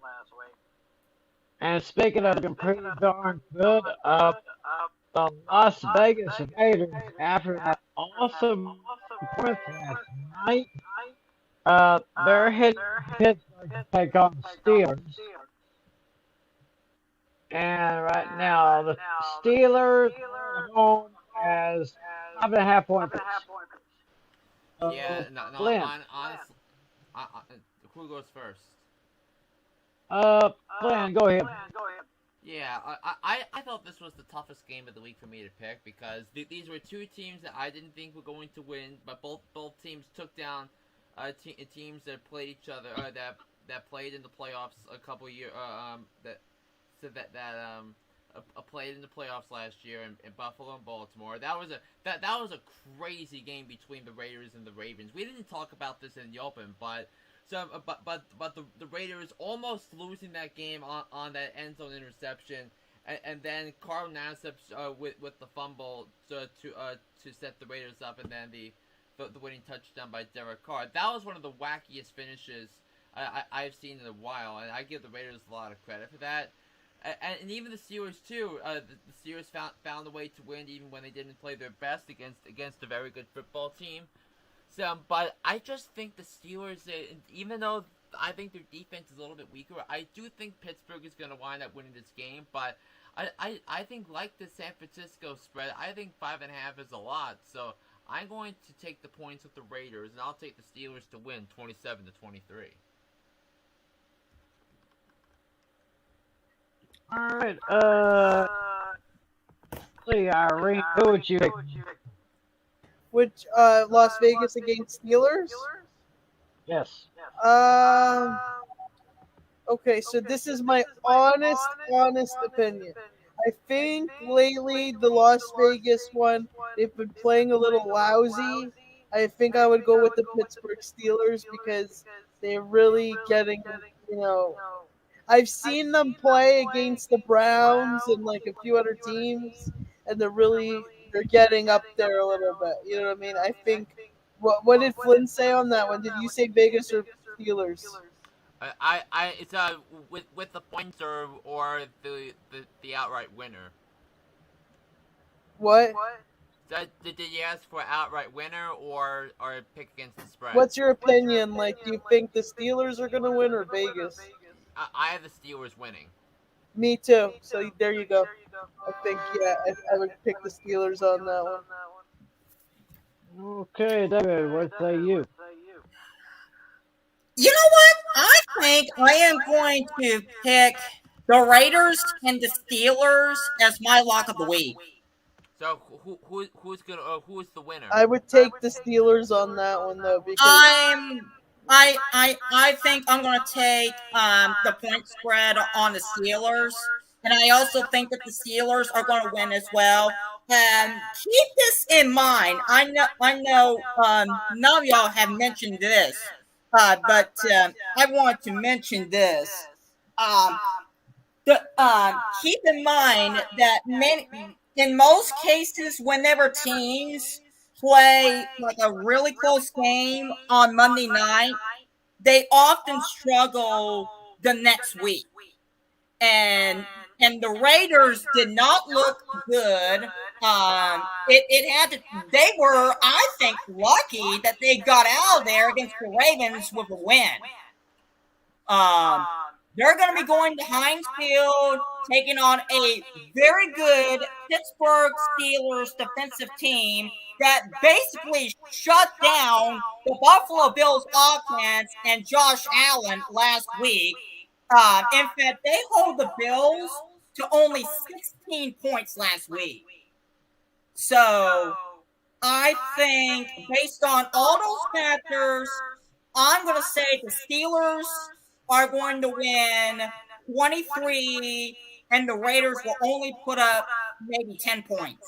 And speaking of looking pretty darn good, the Las Vegas Raiders, after that awesome performance last night, they're heading to Pittsburgh to take on the Steelers. And right now, the Steelers are at home as 5.5 point favorites. Yeah, no, Flynn, honestly, who goes first? Flynn, go ahead. Yeah, I thought this was the toughest game of the week for me to pick because these were two teams that I didn't think were going to win, but both teams took down teams that played each other, that played in the playoffs a couple years, played in the playoffs last year in Buffalo and Baltimore. That was a crazy game between the Raiders and the Ravens. We didn't talk about this in the open, but the Raiders almost losing that game on that end zone interception, and then Carl Nassib with the fumble to set the Raiders up, and then the winning touchdown by Derek Carr. That was one of the wackiest finishes I've seen in a while, and I give the Raiders a lot of credit for that. And even the Steelers too. The Steelers found a way to win even when they didn't play their best against a very good football team. So, but I just think the Steelers, even though I think their defense is a little bit weaker, I do think Pittsburgh is going to wind up winning this game. But I think like the San Francisco spread, I think 5.5 is a lot. So I'm going to take the points with the Raiders, and I'll take the Steelers to win 27-23. All right. See, Irene, who would you pick? Which Las Vegas against Steelers? Yes. Okay, so this is my honest opinion. I think lately the Las Vegas one, they've been playing a little lousy. I think I would go with the Pittsburgh Steelers because they're really getting, you know, I've seen them play against the Browns and like a few other teams, and they're getting up there a little bit. You know what I mean? I think. What did Flynn say on that one? Did you say Vegas or Steelers? It's with the points or the outright winner. What? Did you ask for outright winner or pick against the spread? What's your opinion? Like, do you think the Steelers are gonna win or Vegas? I have the Steelers winning. Me too. So there you go. I think I would pick the Steelers on that one. Okay, David, what say you? You know what? I think I am going to pick the Raiders and the Steelers as my lock of the week. So who's the winner? I would take the Steelers on that one though because I think I'm going to take the point spread on the Steelers, and I also think that the Steelers are going to win as well. Keep this in mind. I know. None of y'all have mentioned this, but I want to mention this. keep in mind that in most cases, whenever teams play like a really close game on Monday night, they often struggle the next week. And the Raiders did not look good. It had to. They were, I think, lucky that they got out of there against the Ravens with a win. They're going to be going to Heinz Field, taking on a very good Pittsburgh Steelers defensive team that basically shut down the Buffalo Bills offense and Josh Allen last week. In fact, they hold the Bills to only 16 points last week. So I think based on all those factors, I'm going to say the Steelers are going to win 23, and the Raiders will only put up maybe 10 points.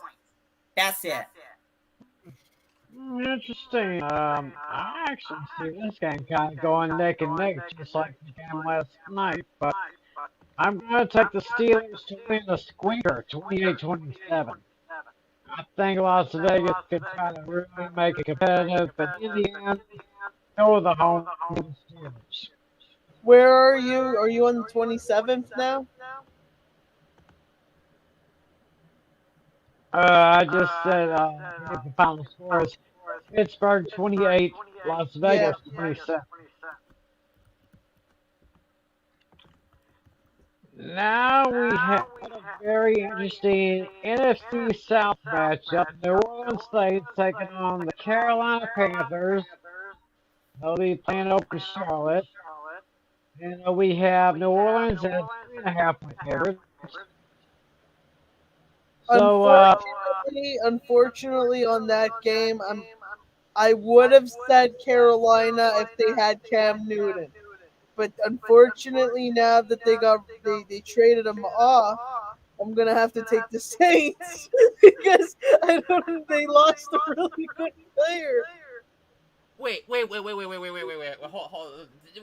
That's it. Interesting. I actually see this game kind of going neck and neck, just like the game last night. But I'm going to take the Steelers to win the squeaker, 28-27. I think Las Vegas could try to really make it competitive, but in the end, go with the home Steelers. Where are you? Are you on the 27th now? I just said the final score is Pittsburgh 28, Las Vegas 27. Now we have a very interesting NFC South matchup. New Orleans Saints taking on the Carolina Panthers. They'll be playing over Charlotte. And we have New Orleans at 3.5-point favorites. So, unfortunately, on that game, I would have said Carolina if they had Cam Newton, but unfortunately, now that they traded him off, I'm gonna have to take the Saints because they lost a really good player. Wait.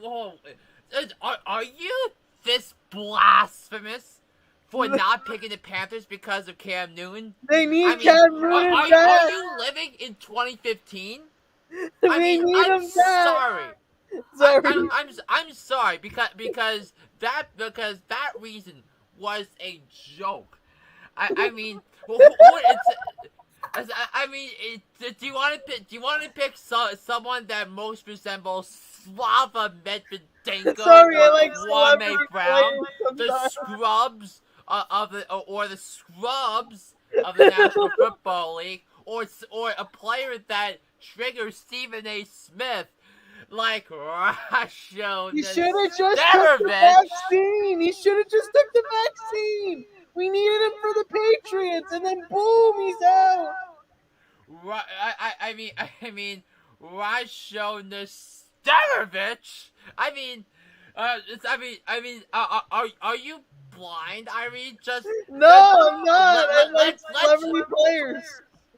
Hold. Are you this blasphemous for not picking the Panthers because of Cam Newton? They need Cam Newton back. Are you living in 2015? I'm sorry. I'm sorry because that reason was a joke. Do you want to pick someone that most resembles Slava Medvedenko I like Kwame Brown, the scrubs of the scrubs of the National Football League, or a player that triggers Stephen A. Smith like Rasho? He should have just took the vaccine. We needed him for the Patriots, and then boom, he's out. Rasho Nesterovich. Are you blind, Irene? No, I'm not. I like celebrity players.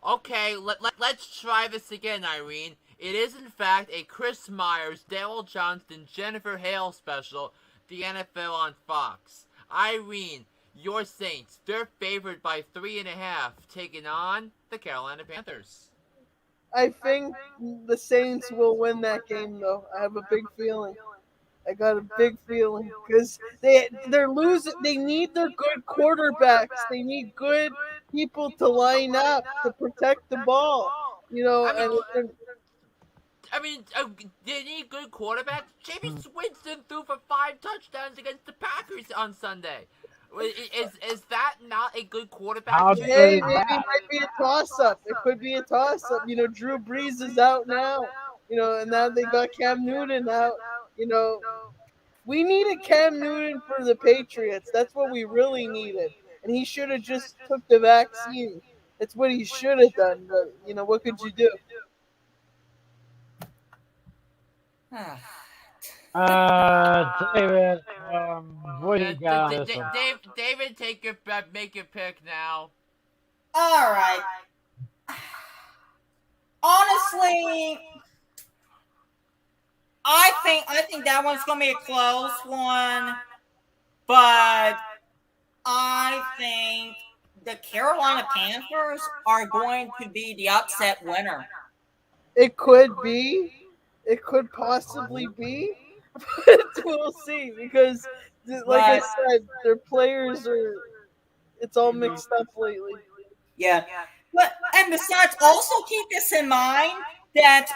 Okay, let's try this again, Irene. It is in fact a Chris Myers, Daryl Johnston, Jennifer Hale special, the NFL on Fox. Irene, your Saints, they're favored by 3.5, taking on the Carolina Panthers. I think the Saints will win that game, though. I have a big feeling. I got a big feeling because they're losing. They need their good quarterbacks. They need good people to line up to protect the ball. They need good quarterbacks. Jameis Winston threw for 5 touchdowns against the Packers on Sunday. Is that not a good quarterback? Maybe it might be a toss-up. It could be a toss-up. Drew Brees is out now. And now they got Cam Newton out. We needed Cam Newton for the Patriots. That's what we really needed. And he should have just took the vaccine. That's what he should have done. But, what could you do? David, what do you got on this one? David, make your pick now. All right. Honestly, I think that one's gonna be a close one, but I think the Carolina Panthers are going to be the upset winner. It could be. It could possibly be. But we'll see because, like I said, their players are. It's all mixed up lately. Yeah. But and besides, also keep this in mind that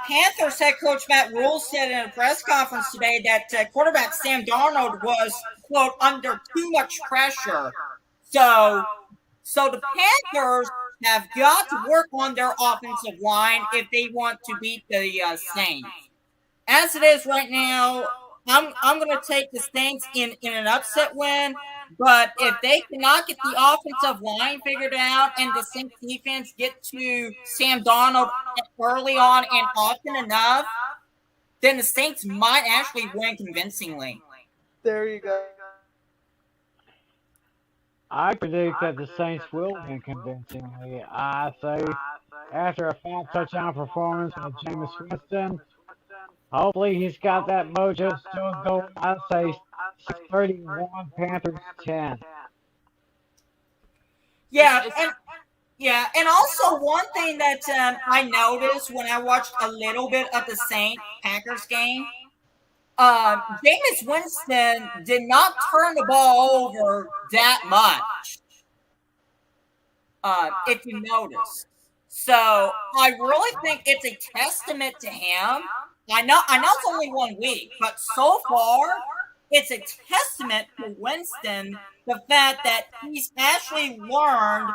Panthers head coach Matt Rule said in a press conference today that quarterback Sam Darnold was, quote, under too much pressure. So the Panthers have got to work on their offensive line if they want to beat the Saints. As it is right now, I'm going to take the Saints in an upset win. But if they cannot get the offensive line figured out and the Saints defense get to Sam Darnold early on and often enough, then the Saints might actually win convincingly. There you go. I predict that the Saints will win convincingly. I say after a 5 touchdown performance by Jameis Winston, hopefully he's got that mojo still going. I say 31 Panthers 10. Yeah, and also one thing that I noticed when I watched a little bit of the Saints Packers game, Jameis Winston did not turn the ball over that much. If you notice, so I really think it's a testament to him. I know it's only 1 week, but so far it's a testament to Winston, the fact that he's actually learned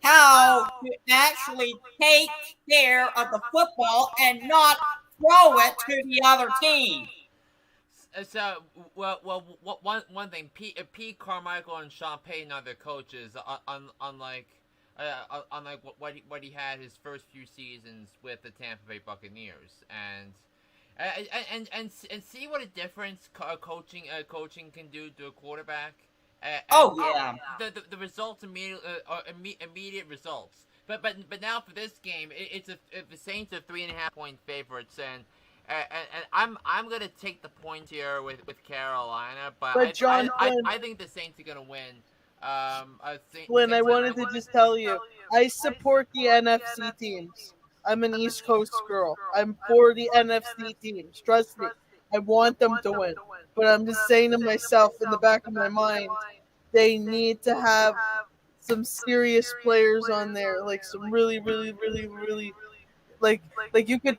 how to actually take care of the football and not throw it to the other team. So, one thing, Pete Carmichael and Sean Payton are their coaches, unlike what he had his first few seasons with the Tampa Bay Buccaneers, and see what a difference coaching can do to a quarterback. The results immediate results. But now for this game, the Saints are 3.5-point favorites, and I'm gonna take the point here with Carolina, but I think the Saints are gonna win. Flynn, I wanted to just tell you, I support the NFC teams. I'm an East Coast girl. I'm for the NFC teams. Trust me, I want them to win. But I'm just saying to myself in the back of my mind, they need to have some serious players on there, like some really, really, really, really. Like you could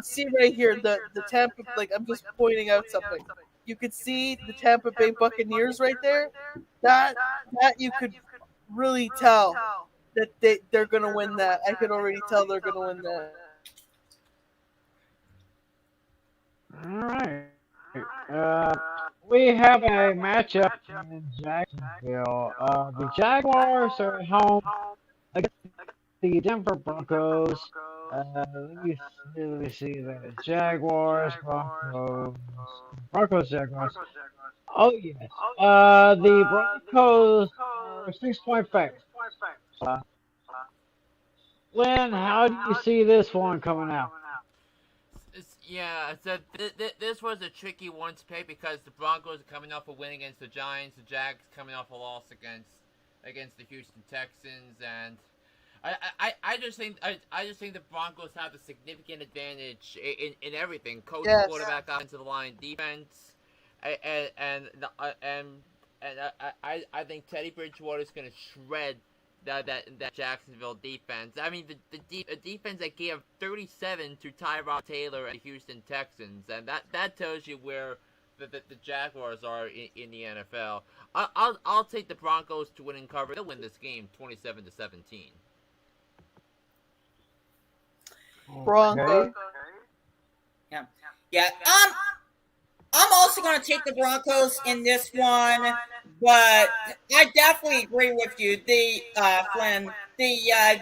see right here the Tampa, like I'm just pointing out something. You could see the Tampa Bay Buccaneers right there. That you could really tell that they're gonna win that. I could already tell they're gonna win that. All right. We have a matchup in Jacksonville. The Jaguars are at home against the Denver Broncos. Let me see that. Jaguars, Jaguars. Oh yes. The Broncos are 6-point favorites. Lynn, how do you see this one coming out? Yeah, so this was a tricky one to pick because the Broncos are coming off a win against the Giants, the Jags coming off a loss against the Houston Texans, and I just think the Broncos have a significant advantage in everything: coach, quarterback, offensive line, defense, and I think Teddy Bridgewater is going to shred that Jacksonville defense. I mean, the defense that gave 37 to Tyrod Taylor and the Houston Texans, and that tells you where the Jaguars are in the NFL. I'll take the Broncos to win and cover. They'll win this game 27-17. Broncos. Yeah. I'm also going to take the Broncos in this one, but I definitely agree with you. Flynn, the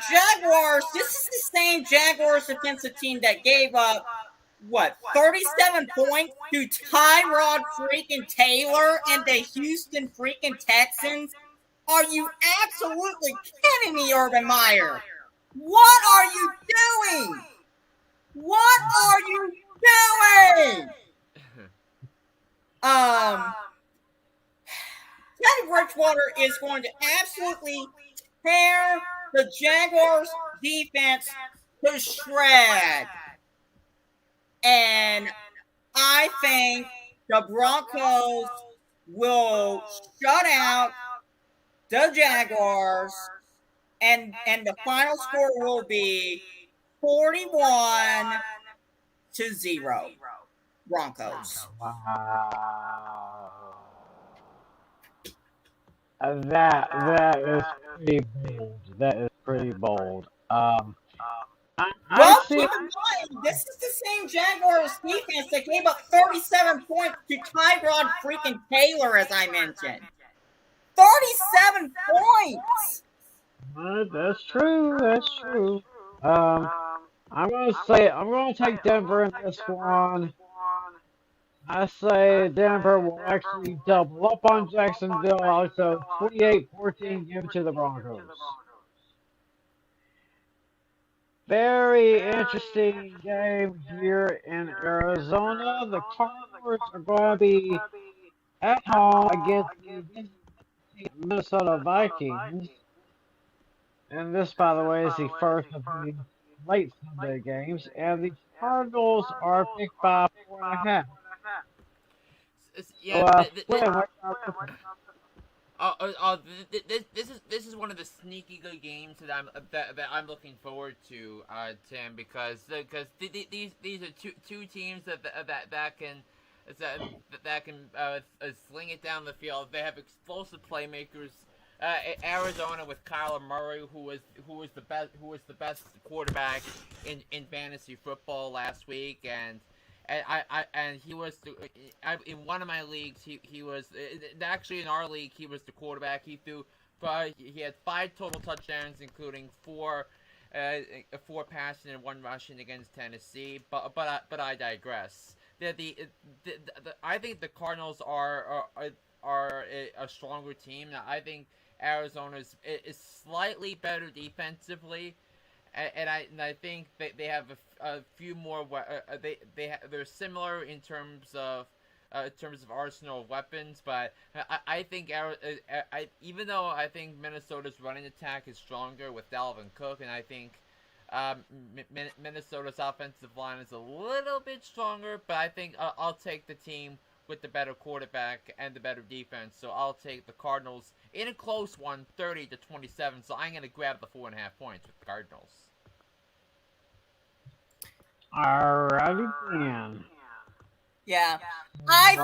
Jaguars. This is the same Jaguars defensive team that gave up 37 points to Tyrod freaking Taylor and the Houston freaking Texans. Are you absolutely kidding me, Urban Meyer? What are you doing? What are you doing? Teddy Bridgewater is going to absolutely tear the Jaguars defense to shred. And I think the Broncos will shut out the Jaguars, and the final score will be 41-0 Broncos. Wow. That is pretty bold. That is pretty bold. I Well, see. keep in mind, this is the same Jaguars defense that gave up 37 points to Tyrod freaking Taylor, as I mentioned. 37 points! That's true. That's true. I'm gonna take Denver in this one. I say Denver will actually double up on Jacksonville. Also, 28-14, give it to the Broncos. Very interesting game here in Arizona. The Cardinals are going to be at home against the Minnesota Vikings. And this, by the way, is the first of the late Sunday games. And the Cardinals are picked by 4.5. Yeah, Flynn, what's your preference? this is one of the sneaky good games that I'm looking forward to, Tim, because these are two teams that can sling it down the field. They have explosive playmakers. Arizona with Kyler Murray, who was the best quarterback in fantasy football last week, and he was in one of my leagues. He was actually in our league. He was the quarterback. He had 5 total touchdowns, including 4 passing and 1 rushing against Tennessee. But I digress. I think the Cardinals are a stronger team. I think Arizona is slightly better defensively. And I think they have a few more. They're similar in terms of arsenal of weapons, but I think even though I think Minnesota's running attack is stronger with Dalvin Cook, and I think Minnesota's offensive line is a little bit stronger, but I think I'll take the team with the better quarterback and the better defense. So I'll take the Cardinals in a close one, 30-27. So I'm going to grab the 4.5 points with the Cardinals. Alrighty then. Yeah. I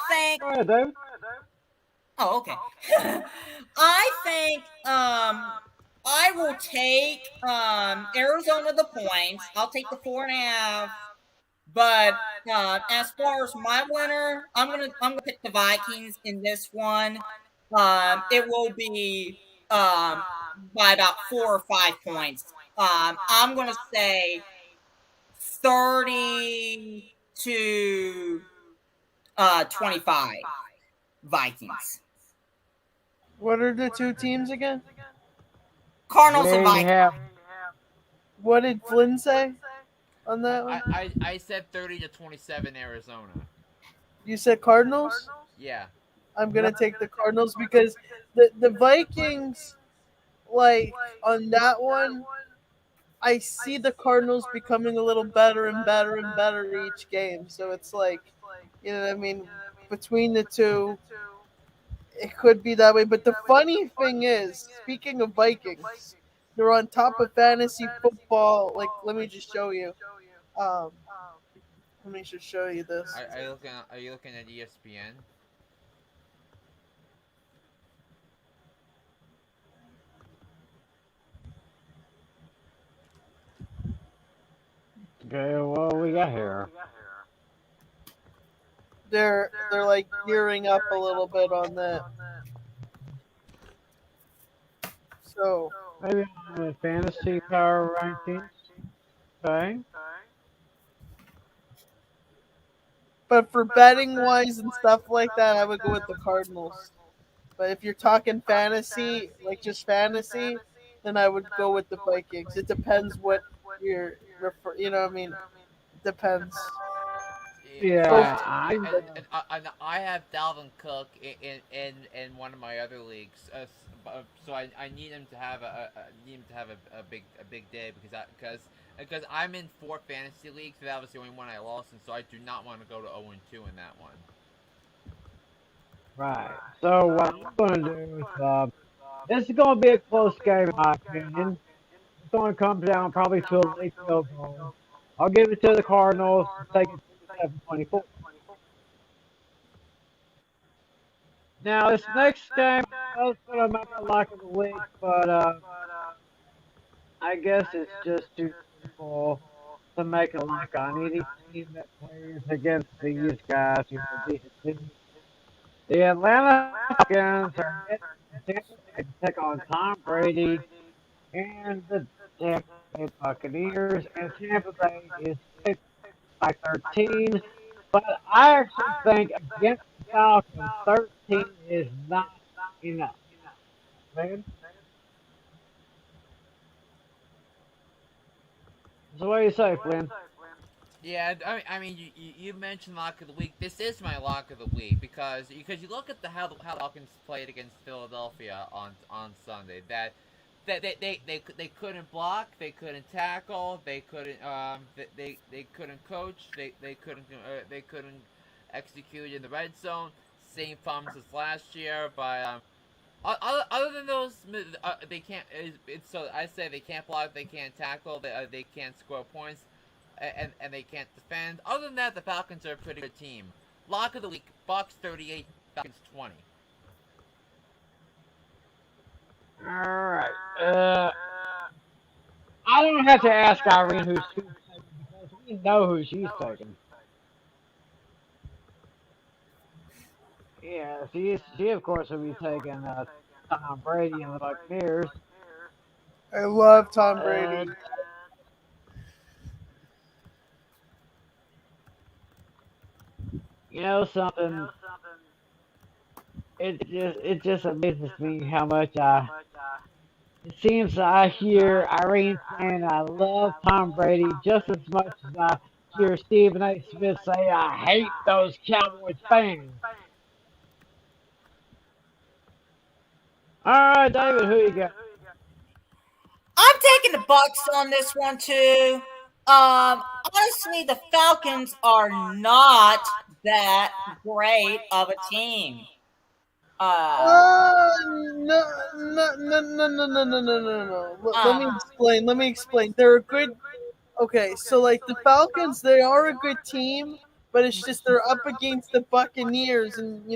think. Go ahead, David. Oh, okay. I think I will take Arizona the points. I'll take the 4.5. But as far as my winner, I'm gonna pick the Vikings in this one. It will be by about 4 or 5 points. I'm gonna say 30 to 25 Vikings. What are the two teams again? Cardinals and Vikings. What did Flynn say on that one? I said 30 to 27 Arizona. You said Cardinals? Yeah. I'm gonna take the Cardinals because the Vikings, like on that one, I see the Cardinals becoming a little better and better and better each game. So it's like, you know what I mean? Between the two, it could be that way. But the funny thing is, speaking of Vikings, they're on top of fantasy football. Like, let me just show you. Let me just show you this. Are you looking at ESPN? Okay, what we got here? They're like gearing up a little bit on that. So Maybe on the fantasy power rankings. Okay. but for betting wise and stuff like that, I would go with the Cardinals. But if you're talking fantasy, like just fantasy, then I would go with the Vikings. It depends what you're you know what I mean? Depends. Yeah, I have Dalvin Cook in one of my other leagues, so I need him to have a big day because I'm in 4 fantasy leagues, but that was the only one I lost, and so I do not want to go to 0-2 in that one. right. So what I'm going to do is, this is going to be a close game, in my opinion. It's going to come down probably to a late field goal. I'll give it to the Cardinals to take it 27-24. Now, this next game, I was going to make a lock of the week, but I guess it's just too simple to make a lock on any team that plays against these guys, decent teams. The Atlanta Falcons are heading to Tampa Bay to take on Tom Brady and the Tampa Bay Buccaneers, and Tampa Bay is picked by 13. But I actually think against the Falcons, 13 is not enough. Man, so what do you say, Flynn? Yeah, I mean, you mentioned lock of the week. This is my lock of the week because you look at how the Falcons played against Philadelphia on Sunday. They couldn't block, they couldn't tackle, they couldn't coach, they couldn't execute in the red zone. Same problems as last year, but other than those, they can't. So I say they can't block, they can't tackle, they can't score points, and they can't defend. Other than that, the Falcons are a pretty good team. Lock of the week: Bucks 38, Falcons 20. All right. I don't have to ask Irene who she's taking because we know who she's taking. Yeah, she of course will be taking Tom Brady and the Buccaneers. I love Tom Brady. And you know something, it just amazes me how much it seems I hear Irene saying I love Tom Brady just as much as I hear Stephen A. Smith say I hate those Cowboys fans. All right, David, who you got? I'm taking the Bucks on this one too. Honestly, the Falcons are not that great of a team. Uh, No, no, no, no, no, no, no, no, no, no. Let me um, explain. Let me explain. They're a good. Okay, so like the Falcons, they are a good team, but it's just they're up against the Buccaneers, and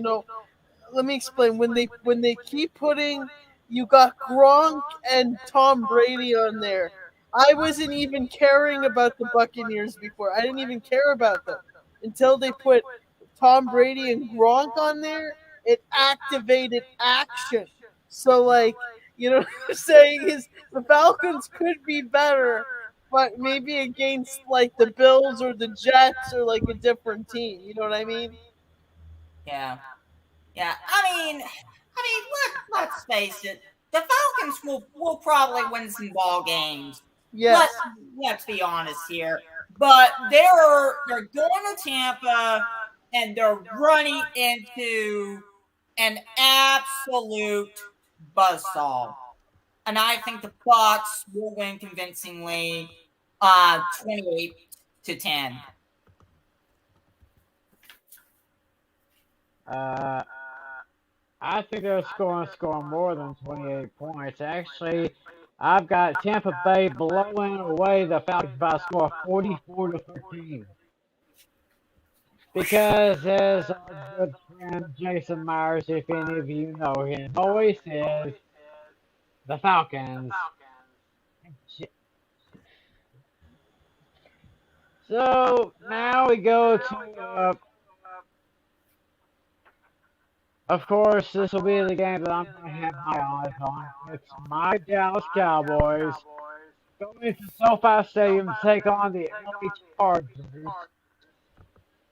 let me explain. When they keep putting, you got Gronk and Tom Brady on there. I wasn't even caring about the Buccaneers before. I didn't even care about them until they put Tom Brady and Gronk on there. It activated action. So like, what I'm saying is the Falcons could be better, but maybe against like the Bills or the Jets or like a different team. You know what I mean? yeah, yeah. Let's face it. The Falcons will probably win some ball games. Yes. Let Let's be honest here. But they're going to Tampa and they're running into an absolute buzzsaw. And I think the Bucks will win convincingly 28-10. Uh, I think they're score more than 28 points. Actually, I've got Tampa Bay blowing away the Falcons by a score of 44-13. Because as our good friend Jason Myers, if any of you know him, always says, the Falcons. So now we go to, of course, this will be the game that I'm going to have my eyes on. It's my Dallas Cowboys going to SoFi Stadium to take on the LA Chargers.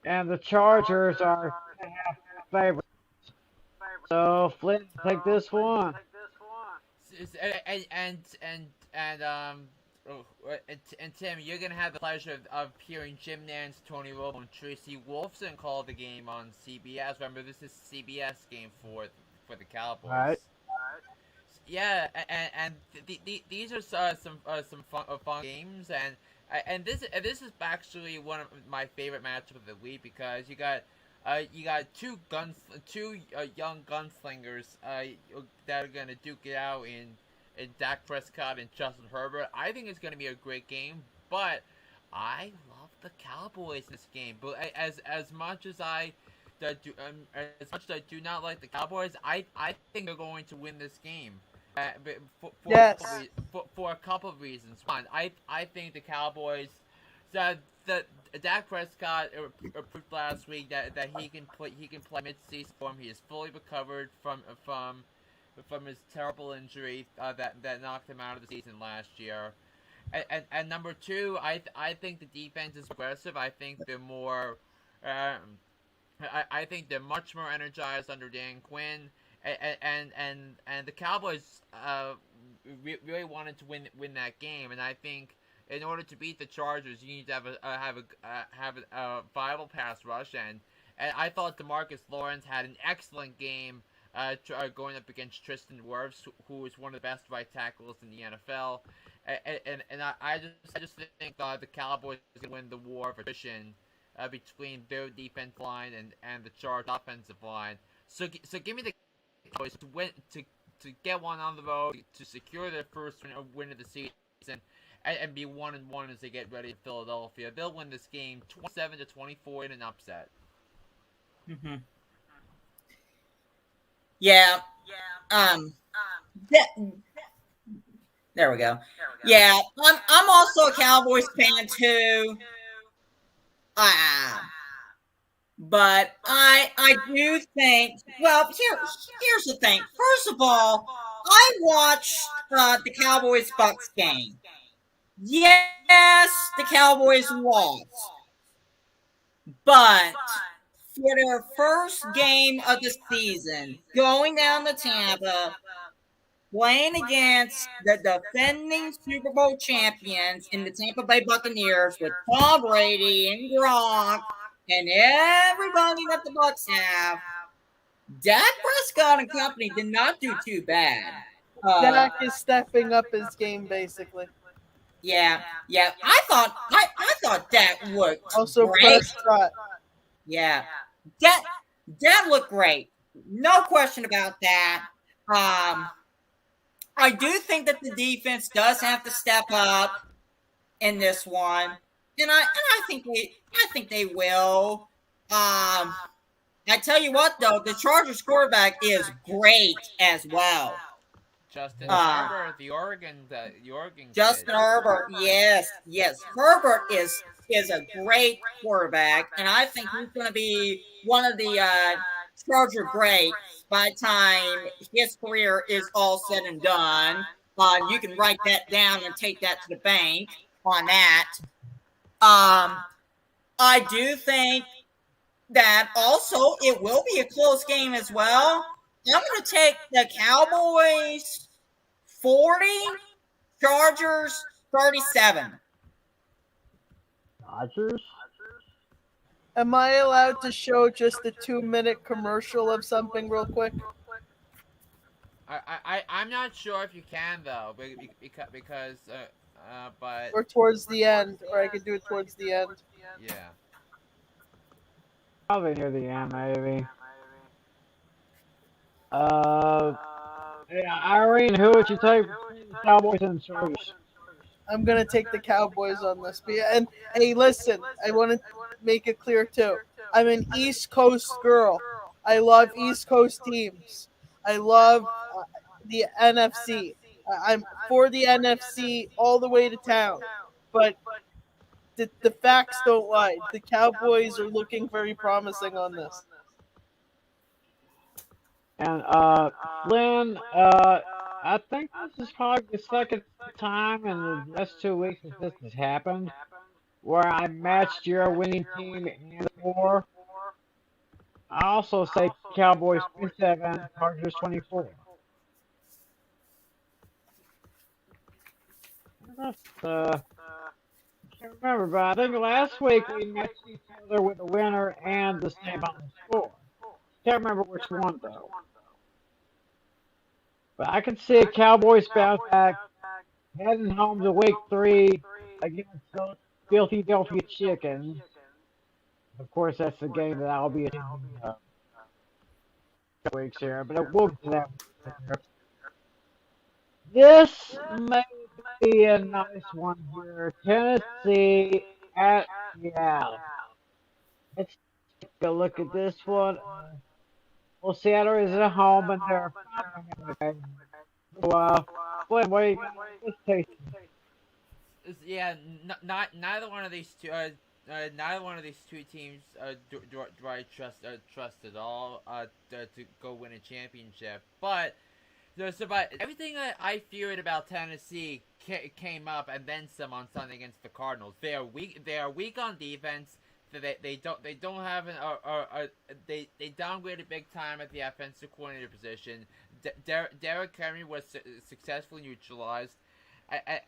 And the Chargers are favorites. So Flint, take this one. And And Tim, you're gonna have the pleasure of hearing Jim Nance, Tony Romo, and Tracy Wolfson call the game on CBS. Remember, this is a CBS game for the Right. Cowboys. Yeah, and these are some fun games, and this is actually one of my favorite matchups of the week because you got two young gunslingers that are gonna duke it out in Dak Prescott and Justin Herbert. I think it's gonna be a great game, but I love the Cowboys in this game. But as much as as much as I do not like the Cowboys, I think they're going to win this game. Yes. For a couple of reasons. One, I think the Cowboys, the Dak Prescott proved last week that he can play mid-season form. He is fully recovered from his terrible injury that knocked him out of the season last year. And number two, I think the defense is aggressive. I think they're more. I think they're much more energized under Dan Quinn, and the Cowboys really wanted to win that game, and I think in order to beat the Chargers, you need to have a viable pass rush, and I thought DeMarcus Lawrence had an excellent game going up against Tristan Wirfs, who is one of the best right tackles in the NFL, and I just think the Cowboys are going to win the war of attrition between their defense line and the Chargers offensive line. So give me the Cowboys to win to get one on the road to secure their first win of the season and be 1-1 as they get ready in Philadelphia. They'll win this game 27-24 in an upset. Mm-hmm. Yeah. Yeah. There we go. Yeah, I'm also a Cowboys fan too. But I do think, well, here's the thing. First of all, I watched the Cowboys Bucks game. Yes, the Cowboys lost, but for their first game of the season, going down to Tampa, playing against the defending Super Bowl champions in the Tampa Bay Buccaneers with Tom Brady and Gronk and everybody that the Bucs have, Dak Prescott and company did not do too bad. Dak is stepping up his game, basically. Yeah. I thought Dak looked also great. Prescott. Yeah, Dak looked great. No question about that. I do think that the defense does have to step up in this one, and I think they will. I tell you what, though, the Chargers quarterback is great as well. Justin Herbert, the Oregon Justin kid. Herbert, yes. Herbert is a great quarterback, and I think he's going to be one of the Charger greats by the time his career is all said and done. You can write that down and take that to the bank on that. I do think that also it will be a close game as well. I'm going to take the Cowboys 40, Chargers 37. Dodgers? Am I allowed to show just a 2-minute commercial of something real quick? I'm not sure if you can though, because but or towards the end, or I could do it towards the end. Yeah. Probably near the end, maybe. Yeah, Irene, who would you take? Cowboys and Chargers. I'm gonna take the Cowboys on this. And hey, listen, I want to make it clear too. I'm an East Coast girl. I love East Coast teams. I love the NFC. I'm for the NFC all the way to town. But the facts don't lie. The Cowboys are looking very promising on this. And Lynn, I think this is probably the second time in the last 2 weeks that this has happened, where I matched your winning team and score. I also say Cowboys 27, Chargers 24. That's, I can't remember, but I think last week we matched each other with the winner and the same on the score. Can't remember which one though. But I can see Cowboys bounce back, heading home to week 3 against those filthy Philadelphia Chickens. Of course, that's the game that I'll be attending weeks here, but we'll get to that later. This may be a nice one here. Tennessee at Seattle. Let's take a look at this one. Well, Seattle is at home and they're 5-0. So, Flynn, what do you got? Let's take Yeah, neither one of these two. Neither one of these two teams do I trust at all to go win a championship. But everything I feared about Tennessee came up and then some on Sunday against the Cardinals. They are weak. They are weak on defense. They don't have they downgraded big time at the offensive coordinator position. Derrick Henry was successfully neutralized.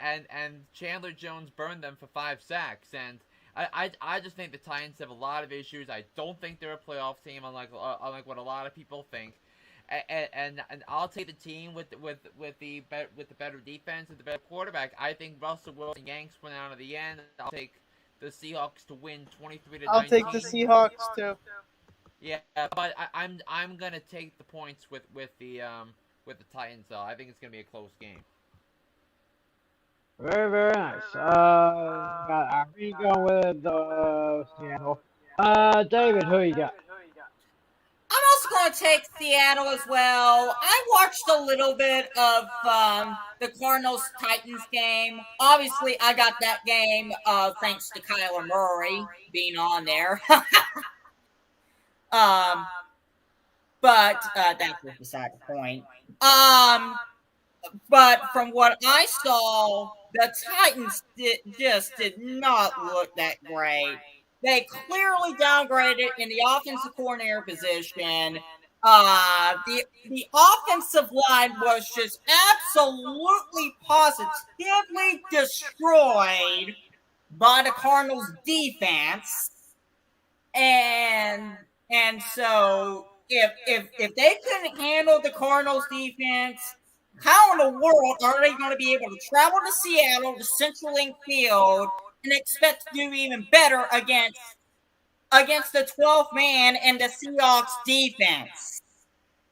And Chandler Jones burned them for 5 sacks, and I just think the Titans have a lot of issues. I don't think they're a playoff team, unlike what a lot of people think. And I'll take the team with the better defense and the better quarterback. I think Russell Wilson yanks one out of the end. I'll take the Seahawks to win 23-19. I'll take the Seahawks too. Yeah, but I'm gonna take the points with the Titans though. I think it's gonna be a close game. Very, very nice. Got Irene going with Seattle. David, who you got? I'm also going to take Seattle as well. I watched a little bit of the Cardinals-Titans game. Obviously, I got that game thanks to Kyler Murray being on there. But that's just beside the point. But from what I saw, the Titans just did not look that great. They clearly downgraded in the offensive coordinator position. The offensive line was just absolutely positively destroyed by the Cardinals defense. And so if they couldn't handle the Cardinals defense, how in the world are they going to be able to travel to Seattle to Central Link Field and expect to do even better against the 12th man and the Seahawks defense?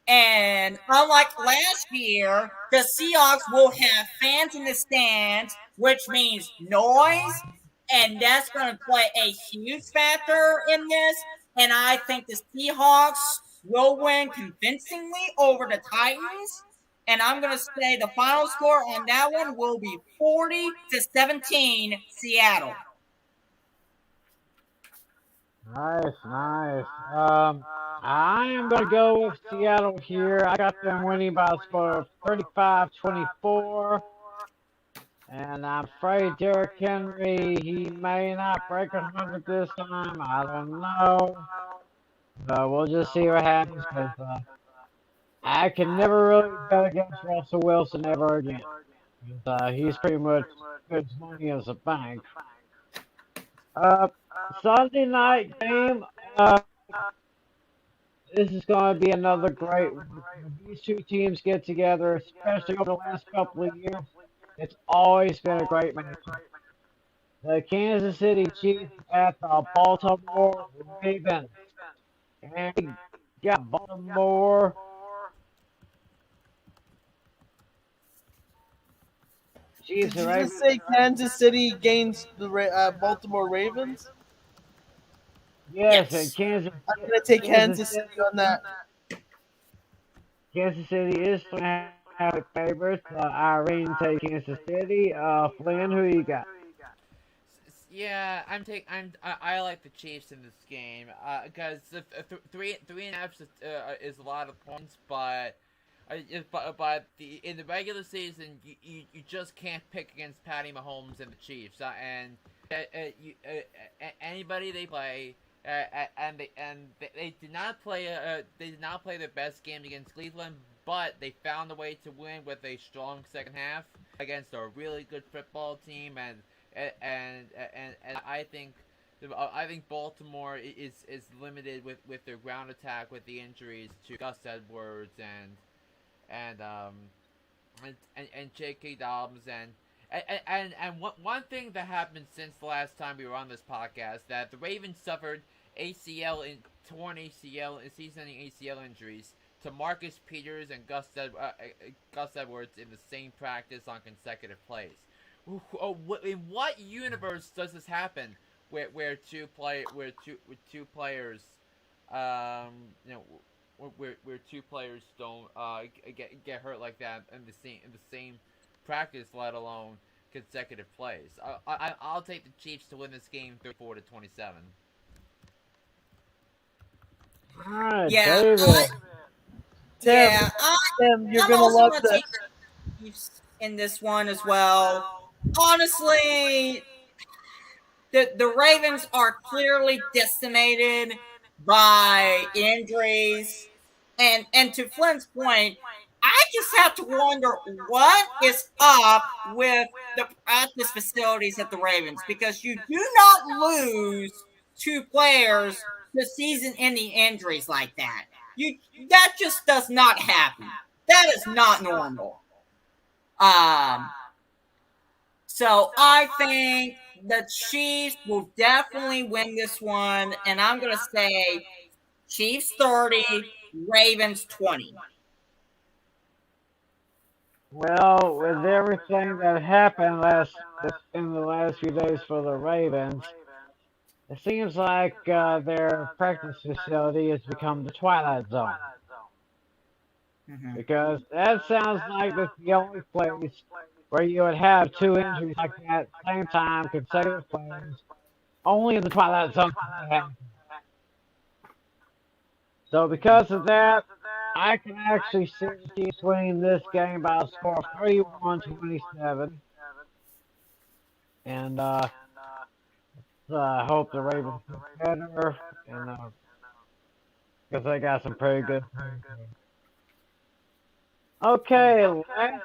And unlike last year, the Seahawks will have fans in the stands, which means noise, and that's going to play a huge factor in this. And I think the Seahawks will win convincingly over the Titans. And I'm going to say the final score on that one will be 40-17 Seattle. Nice. I am going to go with Seattle here. I got them winning by a score of 35-24. And I'm afraid Derrick Henry, he may not break 100 this time. I don't know. But we'll just see what happens. Because I can never really bet against Russell Wilson ever again. He's pretty much good money as a bank. Sunday night game. This is going to be another great one. When these two teams get together, especially over the last couple of years, it's always been a great match. The Kansas City Chiefs at the Baltimore Ravens. And we got Baltimore. Chiefs Did you just say Kansas City against the Baltimore Ravens? Yes, and Kansas. I'm going to take Kansas City on that. Kansas City is fantastic favorites. Irene take Kansas City. Flynn, who you got? Yeah, I like the Chiefs in this game because 3.5 is a lot of points, but in the regular season you just can't pick against Patty Mahomes and the Chiefs, and anybody they play. And they did not play their best game against Cleveland, but they found a way to win with a strong second half. against a really good football team, and I think Baltimore is limited with their ground attack with the injuries to Gus Edwards and J.K. Dobbins and one thing that happened since the last time we were on this podcast, that the Ravens suffered torn ACL and season-ending ACL injuries to Marcus Peters and Gus Edwards in the same practice on consecutive plays. In what universe does this happen? Where two players, where two players don't get hurt like that in the same practice, let alone consecutive plays. I'll take the Chiefs to win this game 34-27. All right, Yeah, David. Tim, you're I'm gonna also love going to this. take the Chiefs in this one as well. Honestly, the Ravens are clearly decimated by injuries. And to Flynn's point, I just have to wonder what is up with the practice facilities at the Ravens, because you do not lose two players to season-ending injuries like that. That just does not happen. That is not normal. So I think the Chiefs will definitely win this one, and I'm going to say Chiefs 30, Ravens 20. Well, with everything that happened in the last few days for the Ravens, it seems like their practice facility has become the Twilight Zone. Because that sounds like that's the only place where you would have two injuries like that at the same time, consecutive plays. Only in the Twilight Zone can that happen. So because of that, I can actually see the Chiefs winning this game by a score of 31-27. And I hope the Ravens do better, and because they got some pretty good. Okay, last game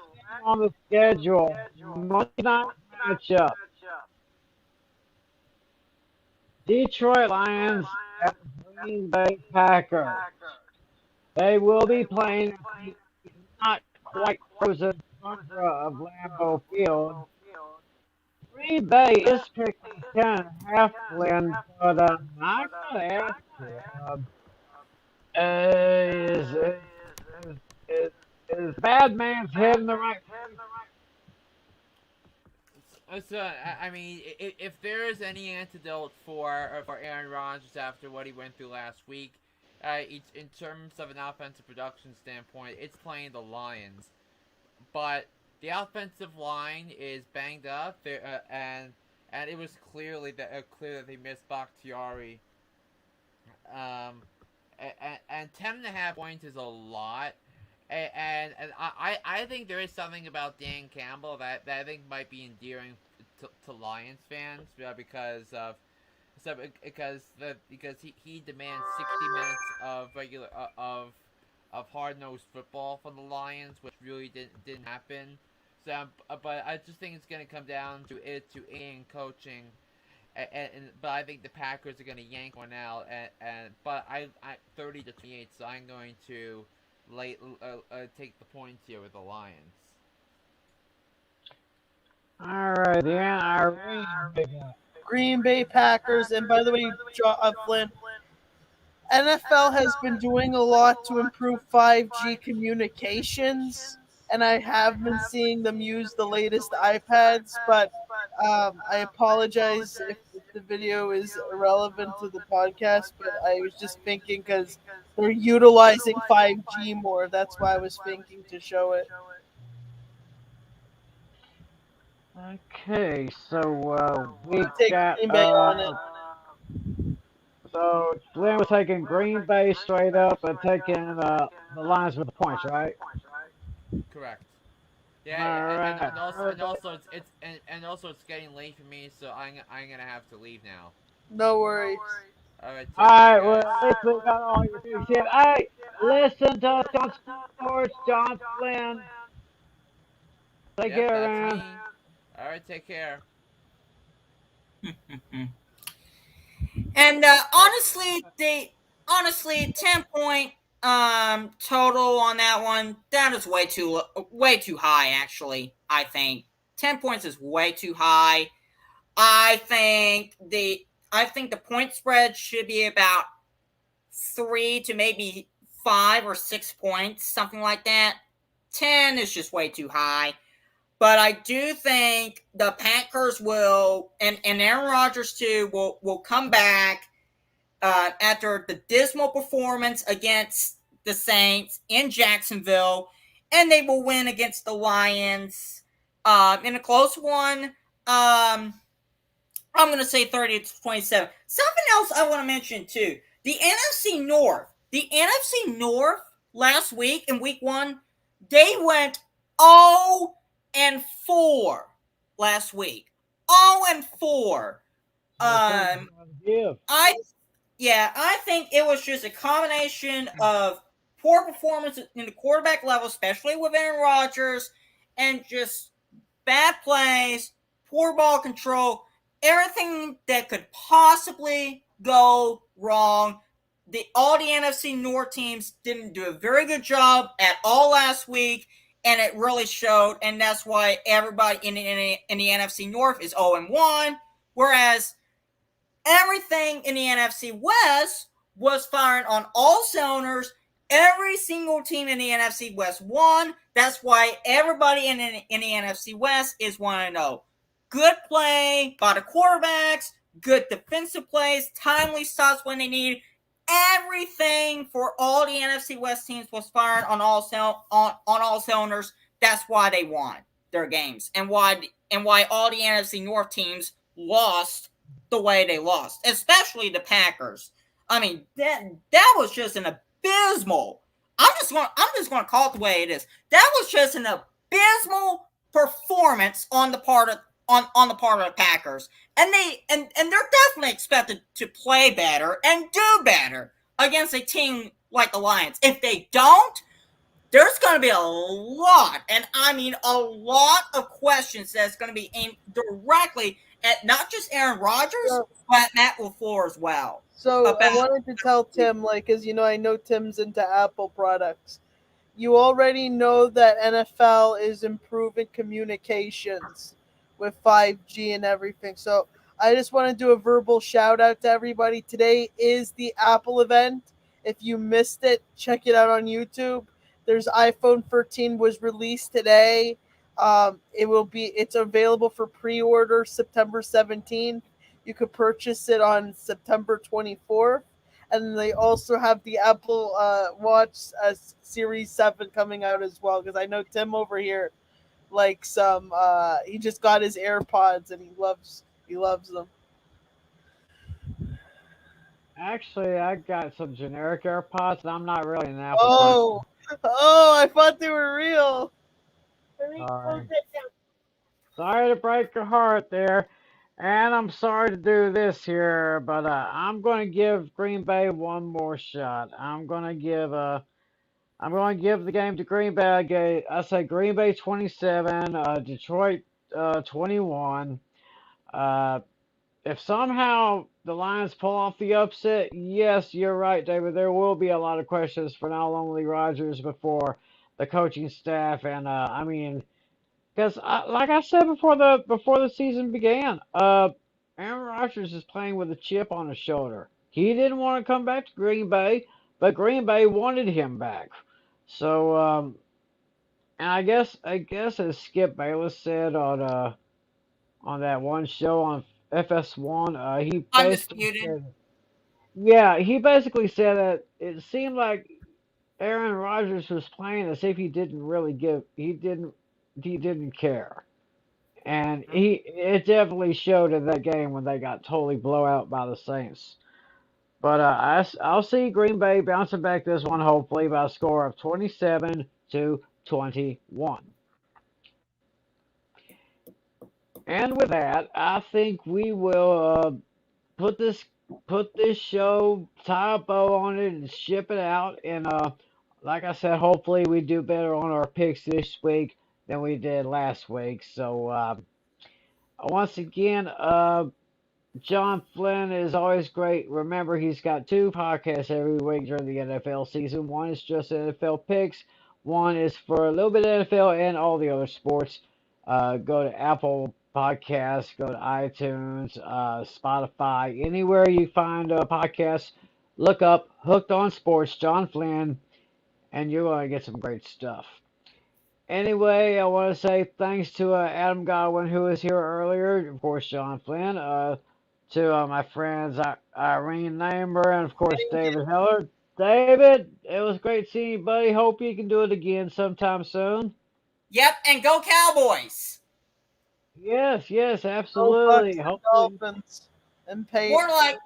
on the schedule, Monday night matchup. Detroit Lions at Green Bay Packers. They will be playing not quite frozen tundra of Lambeau Field. Green Bay is picking 10.5 win, but I'm not going to ask you. Is Bad Man's head in the right place? So I mean, if there is any antidote for Aaron Rodgers after what he went through last week, in terms of an offensive production standpoint, it's playing the Lions. But the offensive line is banged up, and it was clear that they missed Bakhtiari. And 10.5 points is a lot. And I think there is something about Dan Campbell that I think might be endearing to Lions fans, because he demands 60 minutes of regular of hard-nosed football from the Lions, which really didn't happen. So, but I just think it's going to come down to Ian coaching. But I think the Packers are going to yank one out, but I 30-28, so I'm going to take the points here with the Lions. All right, yeah, Green Bay Packers, and by the way, Flynn, NFL has been doing a lot to improve 5G communications, and I have been seeing them use the latest iPads, but I apologize if the video is irrelevant to the podcast, but I was just thinking because they're utilizing 5G more. That's why I was thinking to show it. Okay, so we Take got Green Bay on it. So Glenn was taking Green Bay straight up and taking the Lions with the points, right? Correct. Yeah, All right. and also it's getting late for me, so I'm gonna have to leave now. No worries. All right. All right, well, at least we got all your big shit. Hey, listen to us on Sports, John Flynn. Take Yep, care, that's man. me. All right, take care. And honestly, 10 point total on that one. That is way too high. Actually, I think 10 points is way too high. I think the point spread should be about 3 to maybe 5 or 6 points, something like that. 10 is just way too high. But I do think the Packers will, and Aaron Rodgers too, will come back after the dismal performance against the Saints in Jacksonville, and they will win against the Lions in a close one. I'm going to say 30 to 27. Something else I want to mention too. The NFC North. The NFC North last week in week 1, they went 0 and 4 last week. 0 and 4. There's something Um to give. I think it was just a combination of poor performance in the quarterback level, especially with Aaron Rodgers, and just bad plays, poor ball control, everything that could possibly go wrong. All the NFC North teams didn't do a very good job at all last week, and it really showed. And that's why everybody in the NFC North is 0-1, whereas everything in the NFC West was firing on all cylinders. Every single team in the NFC West won. That's why everybody in the NFC West is 1-0. Good play by the quarterbacks, good defensive plays, timely stops when they need. Everything for all the NFC West teams was firing on all cylinders. That's why they won their games, and why all the NFC North teams lost the way they lost, especially the Packers. I mean, that was just an abysmal. I'm just going to call it the way it is. That was just an abysmal performance on the part of the Packers, and they're definitely expected to play better and do better against a team like the Lions. If they don't, there's going to be a lot, and I mean a lot of questions that's going to be aimed directly at not just Aaron Rodgers, but Matt LaFleur as well. So I wanted to tell Tim, because I know Tim's into Apple products. You already know that NFL is improving communications with 5G and everything. So I just want to do a verbal shout out to everybody. Today is the Apple event. If you missed it, check it out on YouTube. There's iPhone 13 was released today. It's available for pre-order September 17th. You could purchase it on September 24th. And they also have the Apple Watch Series 7 coming out as well. Because I know Tim over here likes he just got his AirPods and he loves them. Actually, I got some generic AirPods. I'm not really an Apple person. I thought they were real. Sorry to break your heart there. And I'm sorry to do this here, but I'm going to give Green Bay one more shot. I'm going to give the game to Green Bay. I say Green Bay 27, Detroit 21. If somehow the Lions pull off the upset, yes, you're right, David. There will be a lot of questions for not only Rodgers but for the coaching staff, and I mean, because like I said before the season began, Aaron Rodgers is playing with a chip on his shoulder. He didn't want to come back to Green Bay, but Green Bay wanted him back. So, and I guess as Skip Bayless said on that one show on FS1, he basically Undisputed. said, yeah, he basically said that it seemed like Aaron Rodgers was playing as if he didn't care. And it definitely showed in that game when they got totally blow out by the Saints. But I'll see Green Bay bouncing back this one hopefully by a score of 27-21. And with that, I think we will put this show, tie a bow on it, and ship it out. And like I said, hopefully we do better on our picks this week than we did last week. So once again, John Flynn is always great. Remember, he's got 2 podcasts every week during the NFL season. One is just NFL picks. One is for a little bit of NFL and all the other sports. Go to Apple Podcasts, go to iTunes, Spotify, anywhere you find a podcast. Look up Hooked on Sports, John Flynn, and you're going to get some great stuff. Anyway, I want to say thanks to Adam Godwin, who was here earlier, of course, John Flynn, to my friends Irene Namer, and of course, David Heller. David, it was great seeing you, buddy. Hope you can do it again sometime soon. Yep, and go Cowboys. Yes, Go absolutely. Bucks and Hopefully. Dolphins and Patriots. More like,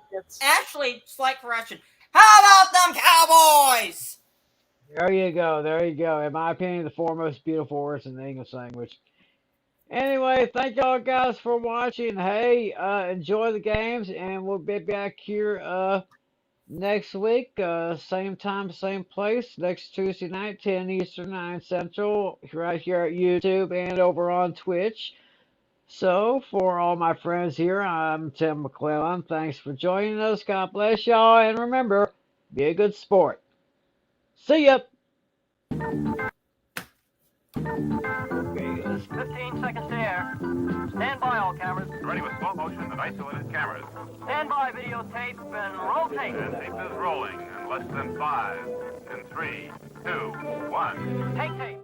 actually, slight correction. How about them Cowboys? There you go. In my opinion, the 4 most beautiful words in the English language. Anyway, thank y'all guys for watching. Hey, enjoy the games, and we'll be back here next week, same time, same place, next Tuesday night, 10 Eastern, 9 Central, right here at YouTube and over on Twitch. So, for all my friends here, I'm Tim McClellan. Thanks for joining us. God bless y'all, and remember, be a good sport. See ya! 15 seconds to air. Stand by, all cameras. Ready with slow motion and isolated cameras. Stand by, videotape, and rotate. And tape is rolling in less than 5, in 3, 2, 1. Take tape.